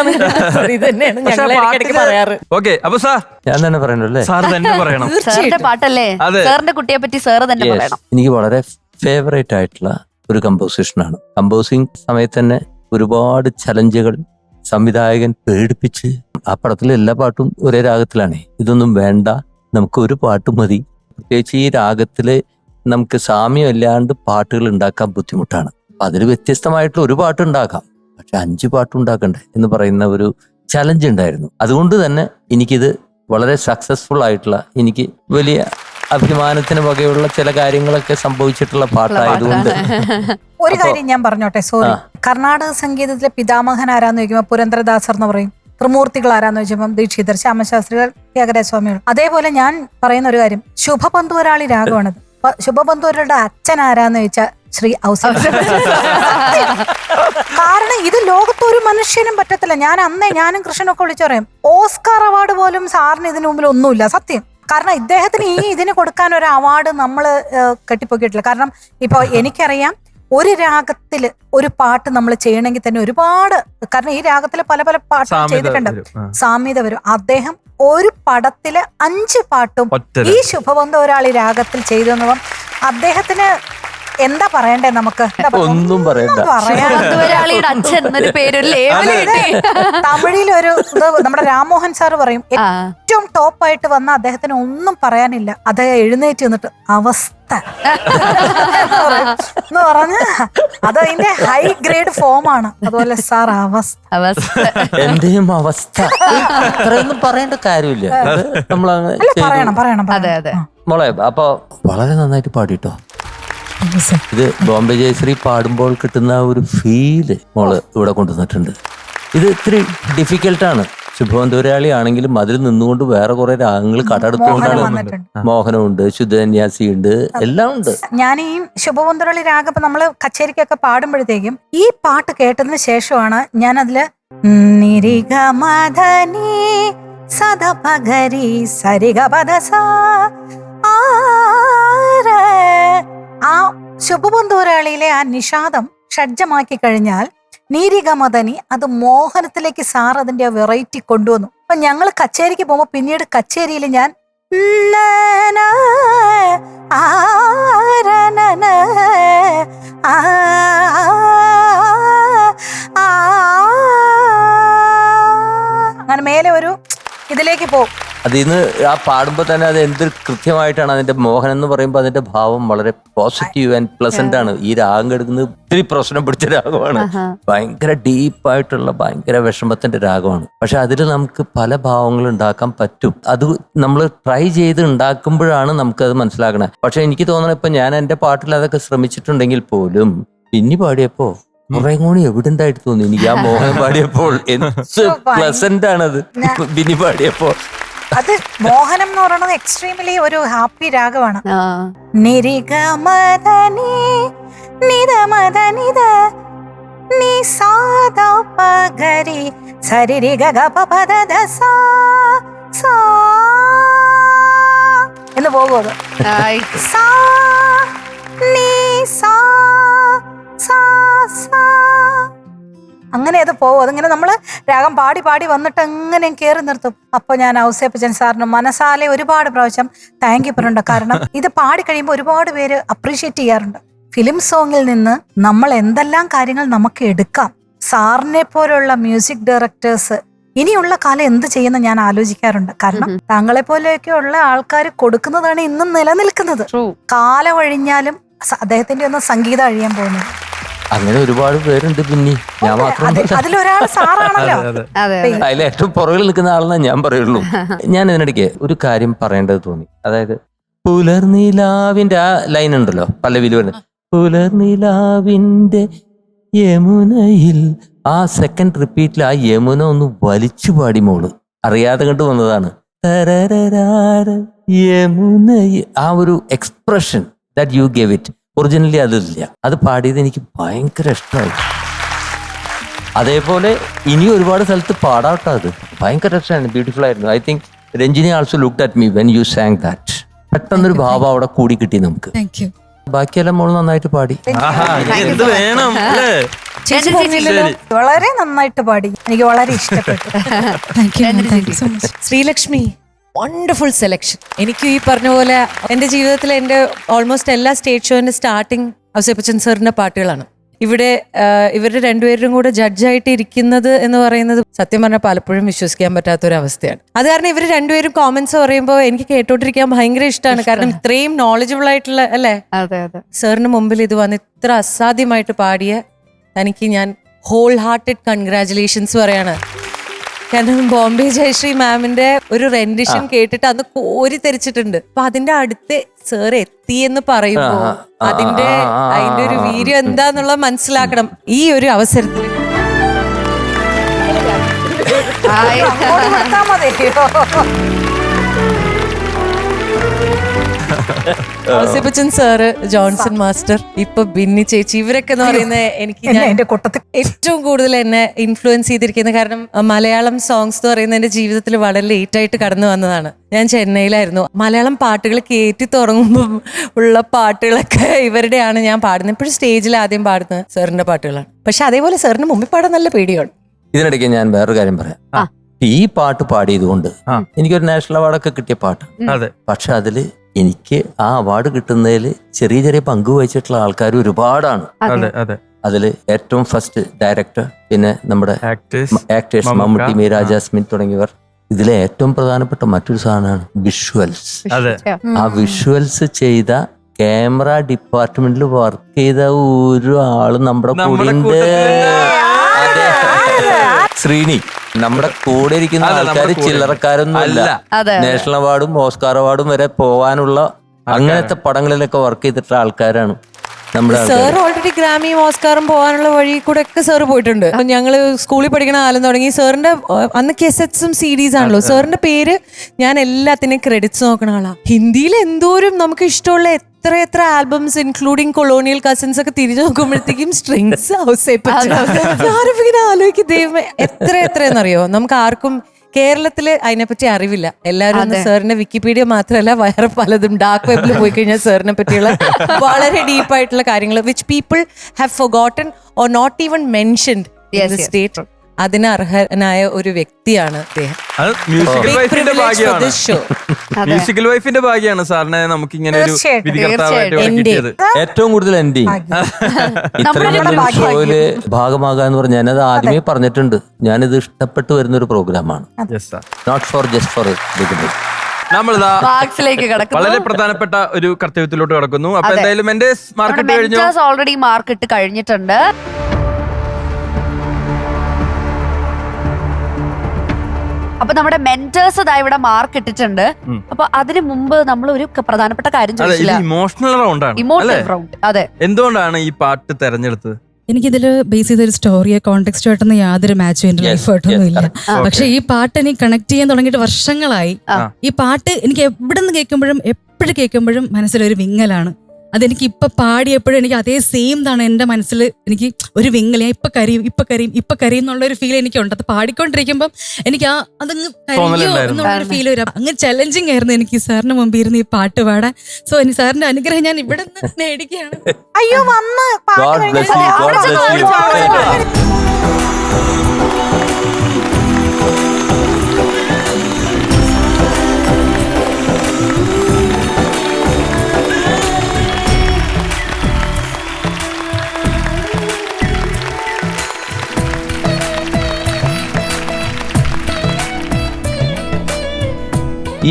ഇത് തന്നെയാണ് ഞങ്ങൾ ഇടയ്ക്കിടയ്ക്ക് പറയാറ്. ഓക്കെ, അപ്പൊ സാർ ഞാൻ തന്നെ പറയണല്ലേ. സാർ തന്നെ പറയണം. സാറിന്റെ പാട്ടല്ലേ? അതെ. സാറിന്റെ കുട്ടിയെ പറ്റി സാറ് തന്നെ പറയണം. എനിക്ക് വളരെ ഫേവറേറ്റ് ആയിട്ടുള്ള ഒരു കമ്പോസിഷനാണ്. കമ്പോസിങ് സമയത്ത് തന്നെ ഒരുപാട് ചലഞ്ചുകൾ സംവിധായകൻ പേടിപ്പിച്ച്, ആ പടത്തിലെ എല്ലാ പാട്ടും ഒരേ രാഗത്തിലാണ്. ഇതൊന്നും വേണ്ട, നമുക്ക് ഒരു പാട്ട് മതി. പ്രത്യേകിച്ച് ഈ രാഗത്തില് നമുക്ക് സാമ്യം ഇല്ലാണ്ട് പാട്ടുകൾ ഉണ്ടാക്കാൻ ബുദ്ധിമുട്ടാണ്. അപ്പൊ അതിൽ വ്യത്യസ്തമായിട്ടുള്ള ഒരു പാട്ട് ഉണ്ടാക്കാം, പക്ഷെ 5 പാട്ട് ഉണ്ടാക്കണ്ടേ എന്ന് പറയുന്ന ഒരു ചലഞ്ച് ഉണ്ടായിരുന്നു. അതുകൊണ്ട് തന്നെ എനിക്കിത് വളരെ സക്സസ്ഫുൾ ആയിട്ടുള്ള, എനിക്ക് വലിയ അഭിമാനത്തിന് വകയുള്ള ചില കാര്യങ്ങളൊക്കെ സംഭവിച്ചിട്ടുള്ള പാട്ടായതുകൊണ്ട്. ഒരു കാര്യം ഞാൻ പറഞ്ഞോട്ടെ, സോറി. കർണാടക സംഗീതത്തിലെ പിതാമഹൻ ആരാന്ന് ചോദിക്കുമ്പോൾ പുരന്ദരദാസർ എന്ന് പറയും. ത്രിമൂർത്തികൾ ആരാന്ന് ചോദിക്കുമ്പോൾ ദീക്ഷിതർ, ശ്യാമശാസ്ത്രികൾ, ത്യാഗരാജസ്വാമികൾ. അതേപോലെ ഞാൻ പറയുന്ന ഒരു കാര്യം, ശുഭബന്ധുവരാളി രാഗമാണത്. ശുഭബന്ധുവരുടെ അച്ഛൻ ആരാന്ന് ചോദിച്ചാൽ ശ്രീ ഔസേപ്പ്. കാരണം ഇത് ലോകത്ത് ഒരു മനുഷ്യനും പറ്റത്തില്ല. ഞാനും കൃഷ്ണനൊക്കെ വിളിച്ചു പറയും, ഓസ്കാർ അവാർഡ് പോലും സാറിന് ഇതിനു മുമ്പിൽ ഒന്നുമില്ല, സത്യം. കാരണം ഇദ്ദേഹത്തിന് ഇതിന് കൊടുക്കാൻ ഒരു അവാർഡ് നമ്മൾ കെട്ടിപ്പൊക്കിയിട്ടില്ല. കാരണം ഇപ്പൊ എനിക്കറിയാം, ഒരു രാഗത്തില് ഒരു പാട്ട് നമ്മൾ ചെയ്യണമെങ്കിൽ തന്നെ ഒരുപാട്, കാരണം ഈ രാഗത്തില് പല പല പാട്ട് ചെയ്തിട്ടുണ്ട്, സാമ്യത വരും. അദ്ദേഹം ഒരു പടത്തില് 5 പാട്ടും ഈ ശുഭബന്ധുവരാളി രാഗത്തിൽ ചെയ്തു. അദ്ദേഹത്തിന് എന്താ പറയണ്ടേ നമുക്ക്? ഒന്നും പറയണ്ട. അച്ഛൻ എന്നൊരു പേര് തമിഴിലൊരു ഇത് നമ്മുടെ രാമോഹൻ സാറ് പറയും, ഏറ്റവും ടോപ്പായിട്ട് വന്ന അദ്ദേഹത്തിന് ഒന്നും പറയാനില്ല, അദ്ദേഹം എഴുന്നേറ്റ് നിന്നിട്ട് അവസ്ഥ എന്ന് പറഞ്ഞ അത് അതിന്റെ ഹൈ ഗ്രേഡ് ഫോമാണ്. അതുപോലെ സാർ അവസ്ഥ. എന്റെയും അവസ്ഥ അത്രയൊന്നും പറയേണ്ട കാര്യമില്ല. പറയണം. മോളെ, അപ്പൊ വളരെ നന്നായിട്ട് പാടിട്ടോ. ഇത് ബോംബെ ജയശ്രീ പാടുമ്പോൾ കിട്ടുന്ന ഒരു ഫീല് മോള് ഇവിടെ കൊണ്ടുവന്നിട്ടുണ്ട്. ഇത് ഇത്തിരി ഡിഫിക്കൽട്ടാണ്. ശുഭബന്ധുവരാളി ആണെങ്കിലും അതിൽ നിന്നുകൊണ്ട് വേറെ കുറെ രാഗങ്ങൾ കടമെടുത്തുകൊണ്ടാണ്. മോഹനമുണ്ട്, ശുദ്ധന്യാസി ഉണ്ട്, എല്ലാം ഉണ്ട്. ഞാൻ ഈ ശുഭബന്ധുവരാളി രാഗം ഇപ്പൊ നമ്മള് കച്ചേരിക്കൊക്കെ പാടുമ്പോഴത്തേക്കും ഈ പാട്ട് കേട്ടതിന് ശേഷമാണ് ഞാൻ അതില് നിരിഗമധനി സദപഗരി സരിഗപദസ ആ ശുഭബന്ധുവരാളിയിലെ ആ നിഷാദം ഷഡ്ജമാക്കി കഴിഞ്ഞാൽ നീരിഗമദനി അത് മോഹനത്തിലേക്ക് സാർ അതിന്റെ വെറൈറ്റി കൊണ്ടുവന്നു. അപ്പൊ ഞങ്ങൾ കച്ചേരിക്ക് പോകുമ്പോ പിന്നീട് കച്ചേരിയിൽ ഞാൻ അങ്ങനെ മേലെ ഒരു ഇതിലേക്ക് പോകും. അതിന്ന് ആ പാടുമ്പോൾ തന്നെ അത് എന്ത് കൃത്യമായിട്ടാണ് അതിന്റെ മോഹനം എന്ന് പറയുമ്പോൾ അതിന്റെ ഭാവം വളരെ പോസിറ്റീവ് ആൻഡ് പ്ലസന്റ് ആണ്. ഈ രാഗം എടുക്കുന്നത് ഒത്തിരി പ്രശ്നം പിടിച്ച രാഗമാണ്, ഭയങ്കര ഡീപ്പായിട്ടുള്ള ഭയങ്കര വിഷമത്തിന്റെ രാഗമാണ്. പക്ഷെ അതിൽ നമുക്ക് പല ഭാവങ്ങൾ ഉണ്ടാക്കാൻ പറ്റും. അത് നമ്മൾ ട്രൈ ചെയ്ത് ഉണ്ടാക്കുമ്പോഴാണ് നമുക്കത് മനസ്സിലാക്കണേ. പക്ഷെ എനിക്ക് തോന്നണം ഇപ്പൊ ഞാൻ എന്റെ പാട്ടിൽ അതൊക്കെ ശ്രമിച്ചിട്ടുണ്ടെങ്കിൽ പോലും പിന്നെ പാടിയപ്പോ കുറെ കൂടി എവിഡന്റ് ആയിട്ട് തോന്നി എനിക്ക് ആ മോഹനം പാടിയപ്പോൾ. എന്ത് പ്ലസന്റ് ആണത് ബിന്നി പാടിയപ്പോൾ. അത് മോഹനം എന്ന് പറയുന്നത് എക്സ്ട്രീംലി ഒരു ഹാപ്പി രാഗമാണ്. നിരിഗമദനി നിദമദനിദ നി സാദ പഗരി സരിരി ഗഗപപദദ സാ സാ എന്ന് പോകുന്നത്. സാ നി സാ സാ സാ അങ്ങനെ അത് പോകും. അതിങ്ങനെ നമ്മൾ രാഗം പാടി പാടി വന്നിട്ട് എങ്ങനെ കയറി നിർത്തും. അപ്പോൾ ഞാൻ ഔസേപ്പച്ചൻ സാറിന് മനസാലെ ഒരുപാട് പ്രാവശ്യം താങ്ക് യു പറയുന്നുണ്ട്. കാരണം ഇത് പാടി കഴിയുമ്പോൾ ഒരുപാട് പേര് അപ്രീഷിയേറ്റ് ചെയ്യാറുണ്ട്. ഫിലിം സോങ്ങിൽ നിന്ന് നമ്മൾ എന്തെല്ലാം കാര്യങ്ങൾ നമുക്ക് എടുക്കാം. സാറിനെ പോലുള്ള മ്യൂസിക് ഡയറക്ടേഴ്സ് ഇനിയുള്ള കാലം എന്ത് ചെയ്യുന്ന ഞാൻ ആലോചിക്കാറുണ്ട്. കാരണം താങ്കളെ പോലെയൊക്കെയുള്ള ആൾക്കാർ കൊടുക്കുന്നതാണ് ഇന്നും നിലനിൽക്കുന്നത്. കാലം അഴിഞ്ഞാലും അദ്ദേഹത്തിന്റെ ഒന്നും സംഗീതം അഴിയാൻ പോകുന്നത്. അങ്ങനെ ഒരുപാട് പേരുണ്ട്. പിന്നെ ഞാൻ മാത്രം അതിലൊരാൾ സാറാണല്ലോ. അതിൽ ഏറ്റവും പുറകിൽ നിൽക്കുന്ന ആളെന്നാ ഞാൻ പറയുള്ളൂ. ഞാൻ ഇതിനിടയ്ക്ക് ഒരു കാര്യം പറയേണ്ടത് തോന്നി. അതായത് പുലർനിലാവിന്റെ ആ ലൈൻ ഉണ്ടല്ലോ പല്ലവിയിൽ വരുന്നത്, പുലർനിലാവിന്റെ യമുനയിൽ, ആ സെക്കൻഡ് റിപ്പീറ്റിൽ ആ യമുന ഒന്ന് വലിച്ചു പാടി മോള് അറിയാതെ കണ്ടു വന്നതാണ്. യമുന, ആ ഒരു expression that you gave it, originally അതില്ല. അത് പാടിയത് എനിക്ക് ഭയങ്കര ഇഷ്ടമായി. അതേപോലെ ഇനി ഒരുപാട് സ്ഥലത്ത് പാടാട്ടോ, അത് ഭയങ്കര ഇഷ്ടമാണ്, ബ്യൂട്ടിഫുൾ ആയിരുന്നു. I think Ranjini also looked at me when you San that. പെട്ടെന്നൊരു ഭാവം അവിടെ കൂടി കിട്ടി നമുക്ക്. ബാക്കിയെല്ലാം മോള് നന്നായിട്ട് പാടി. എന്ത് വേണം വളരെ നന്നായിട്ട് പാടി, എനിക്ക് വളരെ ഇഷ്ടപ്പെട്ടു. Sreelakshmi, wonderful selection. എനിക്ക് ഈ പറഞ്ഞ പോലെ എൻ്റെ ജീവിതത്തിൽ എൻ്റെ ഓൾമോസ്റ്റ് എല്ലാ സ്റ്റേജ് ഷോന്റെ സ്റ്റാർട്ടിങ് ഔസേപ്പച്ചൻ സാറിന്റെ പാട്ടുകളാണ്. ഇവിടെ ഇവരുടെ രണ്ടുപേരും കൂടെ ജഡ്ജായിട്ട് ഇരിക്കുന്നത് എന്ന് പറയുന്നത് സത്യം പറഞ്ഞാൽ പലപ്പോഴും വിശ്വസിക്കാൻ പറ്റാത്തൊരവസ്ഥയാണ്. അത് കാരണം ഇവർ രണ്ടുപേരും കോമന്റ്സ് പറയുമ്പോൾ എനിക്ക് കേട്ടോണ്ടിരിക്കാൻ ഭയങ്കര ഇഷ്ടമാണ്. കാരണം ഇത്രയും നോളജബിൾ ആയിട്ടുള്ള അല്ലേ സാറിന് മുമ്പിൽ ഇത് വന്ന് ഇത്ര അസാധ്യമായിട്ട് പാടിയ തനിക്ക് ഞാൻ ഹോൾ ഹാർട്ടഡ് കൺഗ്രാറ്റുലേഷൻസ് പറയാണ്. കാരണം ബോംബെ ജയശ്രീ മാമിന്റെ ഒരു റെൻഡിഷൻ കേട്ടിട്ട് അന്ന് കോരി തെരിച്ചിട്ടുണ്ട്. അപ്പൊ അതിന്റെ അടുത്ത് സാർ എത്തി എന്ന് പറയുമ്പോ അതിന്റെ ഒരു വീര്യം എന്താന്നുള്ള മനസ്സിലാക്കണം ഈ ഒരു അവസരത്തിൽ. ഔസേപ്പച്ചൻ സാറ്, ജോൺസൺ മാസ്റ്റർ, ഇപ്പൊ ബിന്നി ചേച്ചി, ഇവരൊക്കെ എന്ന് പറയുന്നത് എനിക്ക് എന്റെ കൂട്ടത്തിൽ ഏറ്റവും കൂടുതൽ എന്നെ ഇൻഫ്ലുവൻസ് ചെയ്തിരിക്കുന്നത്. കാരണം മലയാളം സോങ്സ് എന്ന് പറയുന്നത് എന്റെ ജീവിതത്തിൽ വളരെ ലേറ്റ് ആയിട്ട് കടന്നു വന്നതാണ്. ഞാൻ ചെന്നൈയിലായിരുന്നു. മലയാളം പാട്ടുകൾ കയറ്റി തുടങ്ങുമ്പോൾ ഉള്ള പാട്ടുകളൊക്കെ ഇവരുടെയാണ് ഞാൻ പാടുന്നത്. എപ്പോഴും സ്റ്റേജിൽ ആദ്യം പാടുന്നത് സാറിന്റെ പാട്ടുകളാണ്. പക്ഷെ അതേപോലെ സാറിന് മുമ്പിൽ പാടാൻ നല്ല പേടിയാണ്. ഇതിനിടയ്ക്ക് ഞാൻ വേറൊരു കാര്യം പറയാം. ഈ പാട്ട് പാടിയതുകൊണ്ട് എനിക്കൊരു നാഷണൽ അവാർഡൊക്കെ കിട്ടിയ പാട്ട്. പക്ഷെ അതില് എനിക്ക് ആ അവാർഡ് കിട്ടുന്നതിൽ ചെറിയ ചെറിയ പങ്ക് വഹിച്ചിട്ടുള്ള ആൾക്കാർ ഒരുപാടാണ്. അതില് ഏറ്റവും ഫസ്റ്റ് ഡയറക്ടർ, പിന്നെ നമ്മുടെ ആക്ടേഴ്സ് മമ്മൂട്ടി, മീര ജാസ്മിൻ തുടങ്ങിയവർ. ഇതിലെ ഏറ്റവും പ്രധാനപ്പെട്ട മറ്റൊരു സാധനമാണ് വിഷ്വൽസ്. ആ വിഷ്വൽസ് ചെയ്ത ക്യാമറ ഡിപ്പാർട്ട്മെന്റിൽ വർക്ക് ചെയ്ത ഒരു ആള് നമ്മുടെ കൂടെ ഉണ്ട്. ശ്രീനി. നമ്മുടെ കൂടെ ഇരിക്കുന്ന ആൾക്കാർ ചില്ലറക്കാരൊന്നും അല്ല. നാഷണൽ അവാർഡും ഓസ്കാർ അവാർഡും വരെ പോവാനുള്ള അങ്ങനത്തെ പടങ്ങളിലൊക്കെ വർക്ക് ചെയ്തിട്ടുള്ള ആൾക്കാരാണ് നമ്മുടെ. സാർ ഓൾറെഡി ഗ്രാമിയും ഓസ്കാറും പോകാനുള്ള വഴി കൂടെ ഒക്കെ സാറ് പോയിട്ടുണ്ട്. ഞങ്ങള് സ്കൂളിൽ പഠിക്കണ കാലം തുടങ്ങി സാറിന്റെ അന്ന് കെസറ്റ്സും CDs ആണല്ലോ. സാറിന്റെ പേര് ഞാൻ എല്ലാത്തിനും ക്രെഡിറ്റ്സ് നോക്കണ ആളാ. ഹിന്ദിയിൽ എന്തോരം നമുക്ക് ഇഷ്ടമുള്ള എത്ര ആൽബംസ് ഇൻക്ലൂഡിങ് കൊളോണിയൽ കസിൻസ് ഒക്കെ തിരിഞ്ഞു നോക്കുമ്പോഴത്തേക്കും സ്ട്രിങ്സ് ഇങ്ങനെ ആലോചിക്കും, ദൈവമേ എത്രയെന്നറിയോ. നമുക്ക് ആർക്കും കേരളത്തില് അതിനെപ്പറ്റി അറിവില്ല. എല്ലാവരും സാറിന്റെ വിക്കിപീഡിയ മാത്രമല്ല വേറെ പലതും ഡാർക്ക് വെബിൽ പോയി കഴിഞ്ഞാൽ സാറിനെ പറ്റിയുള്ള വളരെ ഡീപ്പായിട്ടുള്ള കാര്യങ്ങൾ which people have forgotten or not even mentioned in the state. അതിന് അർഹനായ ഒരു വ്യക്തിയാണ് അദ്ദേഹം. അത് മ്യൂസിക്കൽ Big വൈഫിന്റെ privilege for ഭാഗ്യമാണ്. this show. മ്യൂസിക്കൽ വൈഫിന്റെ ഭാഗ്യമാണ് സാറിനെ നമുക്ക് ഇങ്ങനെ ഒരു തീർച്ചയായിട്ടും. വിധികർത്താവായിട്ട് ഇവിടെ എന്റെ. കിട്ടിയത്. ഏറ്റവും കൂടുതൽ എൻഡിങ് ഇത്രയും നല്ലൊരു ഷോയില് ഭാഗമാകാന്ന് പറഞ്ഞാൽ ഞാനത് ആദ്യമേ പറഞ്ഞിട്ടുണ്ട്. ഞാനിത് ഇഷ്ടപ്പെട്ട് വരുന്ന ഒരു പ്രോഗ്രാമാണ്. Yes, sir. Not for just for നമ്മളിതാ മാർക്സിലേക്ക് വളരെ കിടക്കുന്നു. പ്രധാനപ്പെട്ട ഒരു കർത്തവ്യത്തിലോട്ട് കിടക്കുന്നു. അപ്പൊ എന്തായാലും എന്റെ മാർക്ക് ഇട്ട് കഴിഞ്ഞു. ഓൾറെഡി മാർക്ക് ഇട്ട് കഴിഞ്ഞിട്ടുണ്ട്. അപ്പൊ നമ്മുടെ മെന്റേഴ്സ് ഇതാ ഇവിടെ മാർക്ക് ഇട്ടിട്ടുണ്ട്. അപ്പൊ അതിനു മുമ്പ് നമ്മൾ ഒരു പ്രധാനപ്പെട്ട കാര്യം അതെ, ഇത് ചോദിച്ചില്ല. ഇമോഷണൽ റൗണ്ടാണ്. Emotional round. അതെ, എന്തുകൊണ്ടാണ് ഈ പാട്ട് തെരഞ്ഞെടുത്തത്? എനിക്കിതിൽ ബേസ് ചെയ്തൊരു സ്റ്റോറിയെ കോണ്ടെക്സ്റ്റുമായിട്ടൊന്നും യാതൊരു മാച്ചും എന്റെ ലൈഫായിട്ടൊന്നും ഇല്ല. പക്ഷെ ഈ പാട്ട് എനിക്ക് കണക്ട് ചെയ്യാൻ തുടങ്ങിയിട്ട് വർഷങ്ങളായി. ഈ പാട്ട് എനിക്ക് എവിടെ നിന്ന് കേൾക്കുമ്പോഴും എപ്പോഴും കേൾക്കുമ്പോഴും മനസ്സിലൊരു വിങ്ങലാണ്. അതെനിക്ക് ഇപ്പൊ പാടിയപ്പോഴും എനിക്ക് അതേ സെയിം താണ് എന്റെ മനസ്സിൽ. എനിക്ക് ഒരു വിങ്ങൽ, ഞാൻ ഇപ്പൊ കരയും എന്നുള്ള ഒരു ഫീൽ എനിക്കുണ്ട്. അത് പാടിക്കൊണ്ടിരിക്കുമ്പോൾ എനിക്ക് അതങ്ങ് കരിയോ എന്നുള്ളൊരു ഫീൽ വരും. അങ്ങ് ചലഞ്ചിങ് ആയിരുന്നു എനിക്ക് സാറിന് മുമ്പ് ഇരുന്ന് ഈ പാട്ട് പാടാൻ. സോ എനിക്ക് സാറിന്റെ അനുഗ്രഹം ഞാൻ ഇവിടെ നിന്ന് നേടിക്കുകയാണ്. അയ്യോ വന്ന് പാട്ട് God bless you, കഴിഞ്ഞ് God bless you.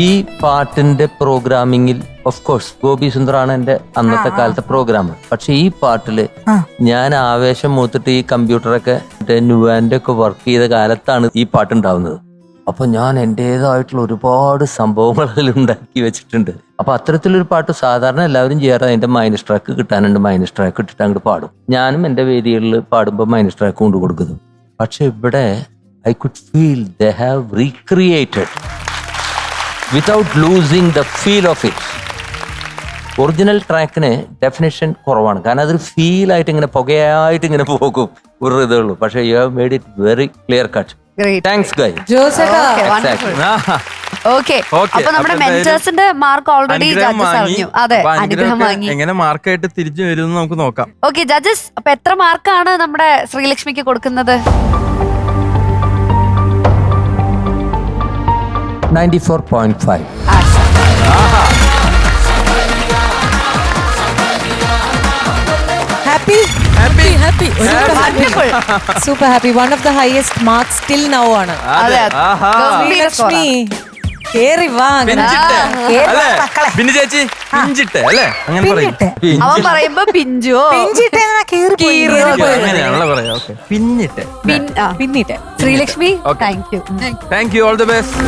ഈ പാട്ടിന്റെ പ്രോഗ്രാമിങ്ങിൽ ഓഫ് കോഴ്സ് ഗോപി സുന്ദറാണ് എന്റെ അന്നത്തെ കാലത്തെ പ്രോഗ്രാം. പക്ഷെ ഈ പാട്ടില് ഞാൻ ആവേശം മൂത്തിട്ട് ഈ കമ്പ്യൂട്ടറൊക്കെ ന്യൂവാന്റെ ഒക്കെ വർക്ക് ചെയ്ത കാലത്താണ് ഈ പാട്ട് ഉണ്ടാവുന്നത്. അപ്പൊ ഞാൻ എന്റേതായിട്ടുള്ള ഒരുപാട് സംഭവങ്ങൾ അതിൽ ഉണ്ടാക്കി വെച്ചിട്ടുണ്ട്. അപ്പൊ അത്തരത്തിലൊരു പാട്ട് സാധാരണ എല്ലാവരും ചെയ്യാറ് അതിന്റെ മൈനസ് ട്രാക്ക് കിട്ടാനുണ്ട്. മൈനസ് ട്രാക്ക് ഇട്ടിട്ട് അങ്ങോട്ട് പാടും. ഞാനും എന്റെ വേദികളിൽ പാടുമ്പോൾ മൈനസ് ട്രാക്ക് കൊണ്ട് കൊടുക്കുന്നു. പക്ഷെ ഇവിടെ I could feel they have recreated without losing the feel of it. Original ട്രാക്കിന് ഡെഫിനേഷൻ കുറവാണ്. കാരണം അതൊരു ഫീൽ ആയിട്ട് ഇങ്ങനെ പുകയായിട്ട് ഇങ്ങനെ പോകും ഒരു ഇതേ ഉള്ളൂ. പക്ഷെ you have made it very clear cut. Thanks guys. Okay. അപ്പൊ നമ്മുടെ മെന്റേഴ്സിന്റെ മാർക്ക് ഓൾറെഡി ജഡ്ജസ് അറിഞ്ഞു. അതെ, അനുഗ്രഹം വാങ്ങി. എങ്ങനെ മാർക്കായിട്ട് തിരിച്ചു വരും നമുക്ക് നോക്കാം. ഓക്കെ ജഡ്ജസ്, അപ്പൊ എത്ര മാർക്കാണ് നമ്മുടെ ശ്രീലക്ഷ്മിക്ക് കൊടുക്കുന്നത്? 94.5. Happy? Wonderful. Super happy. One of the highest marks till now ആണ്. അതെ, ആഹാ. ഗംഭീര score ലക്ഷ്മി കേറി വാ അങ്ങനെ. പിഞ്ചിട്ട് കേറി അല്ലേ? വാ മക്കളെ. പിന്നെ ചേച്ചി പിഞ്ചിട്ട് അല്ലേ? അങ്ങനെ പറയും. പിന്നിട്ട് അവൻ പറയുമ്പോ പിഞ്ചോ പിഞ്ചിട്ട് കീറി പോയി. അങ്ങനെയാണല്ലോ പറയാ. ഓക്കെ, പിന്നിട്ട്. പിന്നിട്ട്. Sreelakshmi, Okay. Thank you. Thank you, all the best.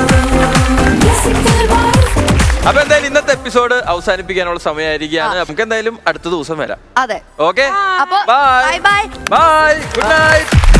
അപ്പൊ എന്തായാലും ഇന്നത്തെ എപ്പിസോഡ് അവസാനിപ്പിക്കാനുള്ള സമയമായിരിക്കുകയാണ്. നമുക്ക് എന്തായാലും അടുത്ത ദിവസം വരാം. അതെ, ഓക്കെ, അപ്പൊ bye bye bye. Bye, good night.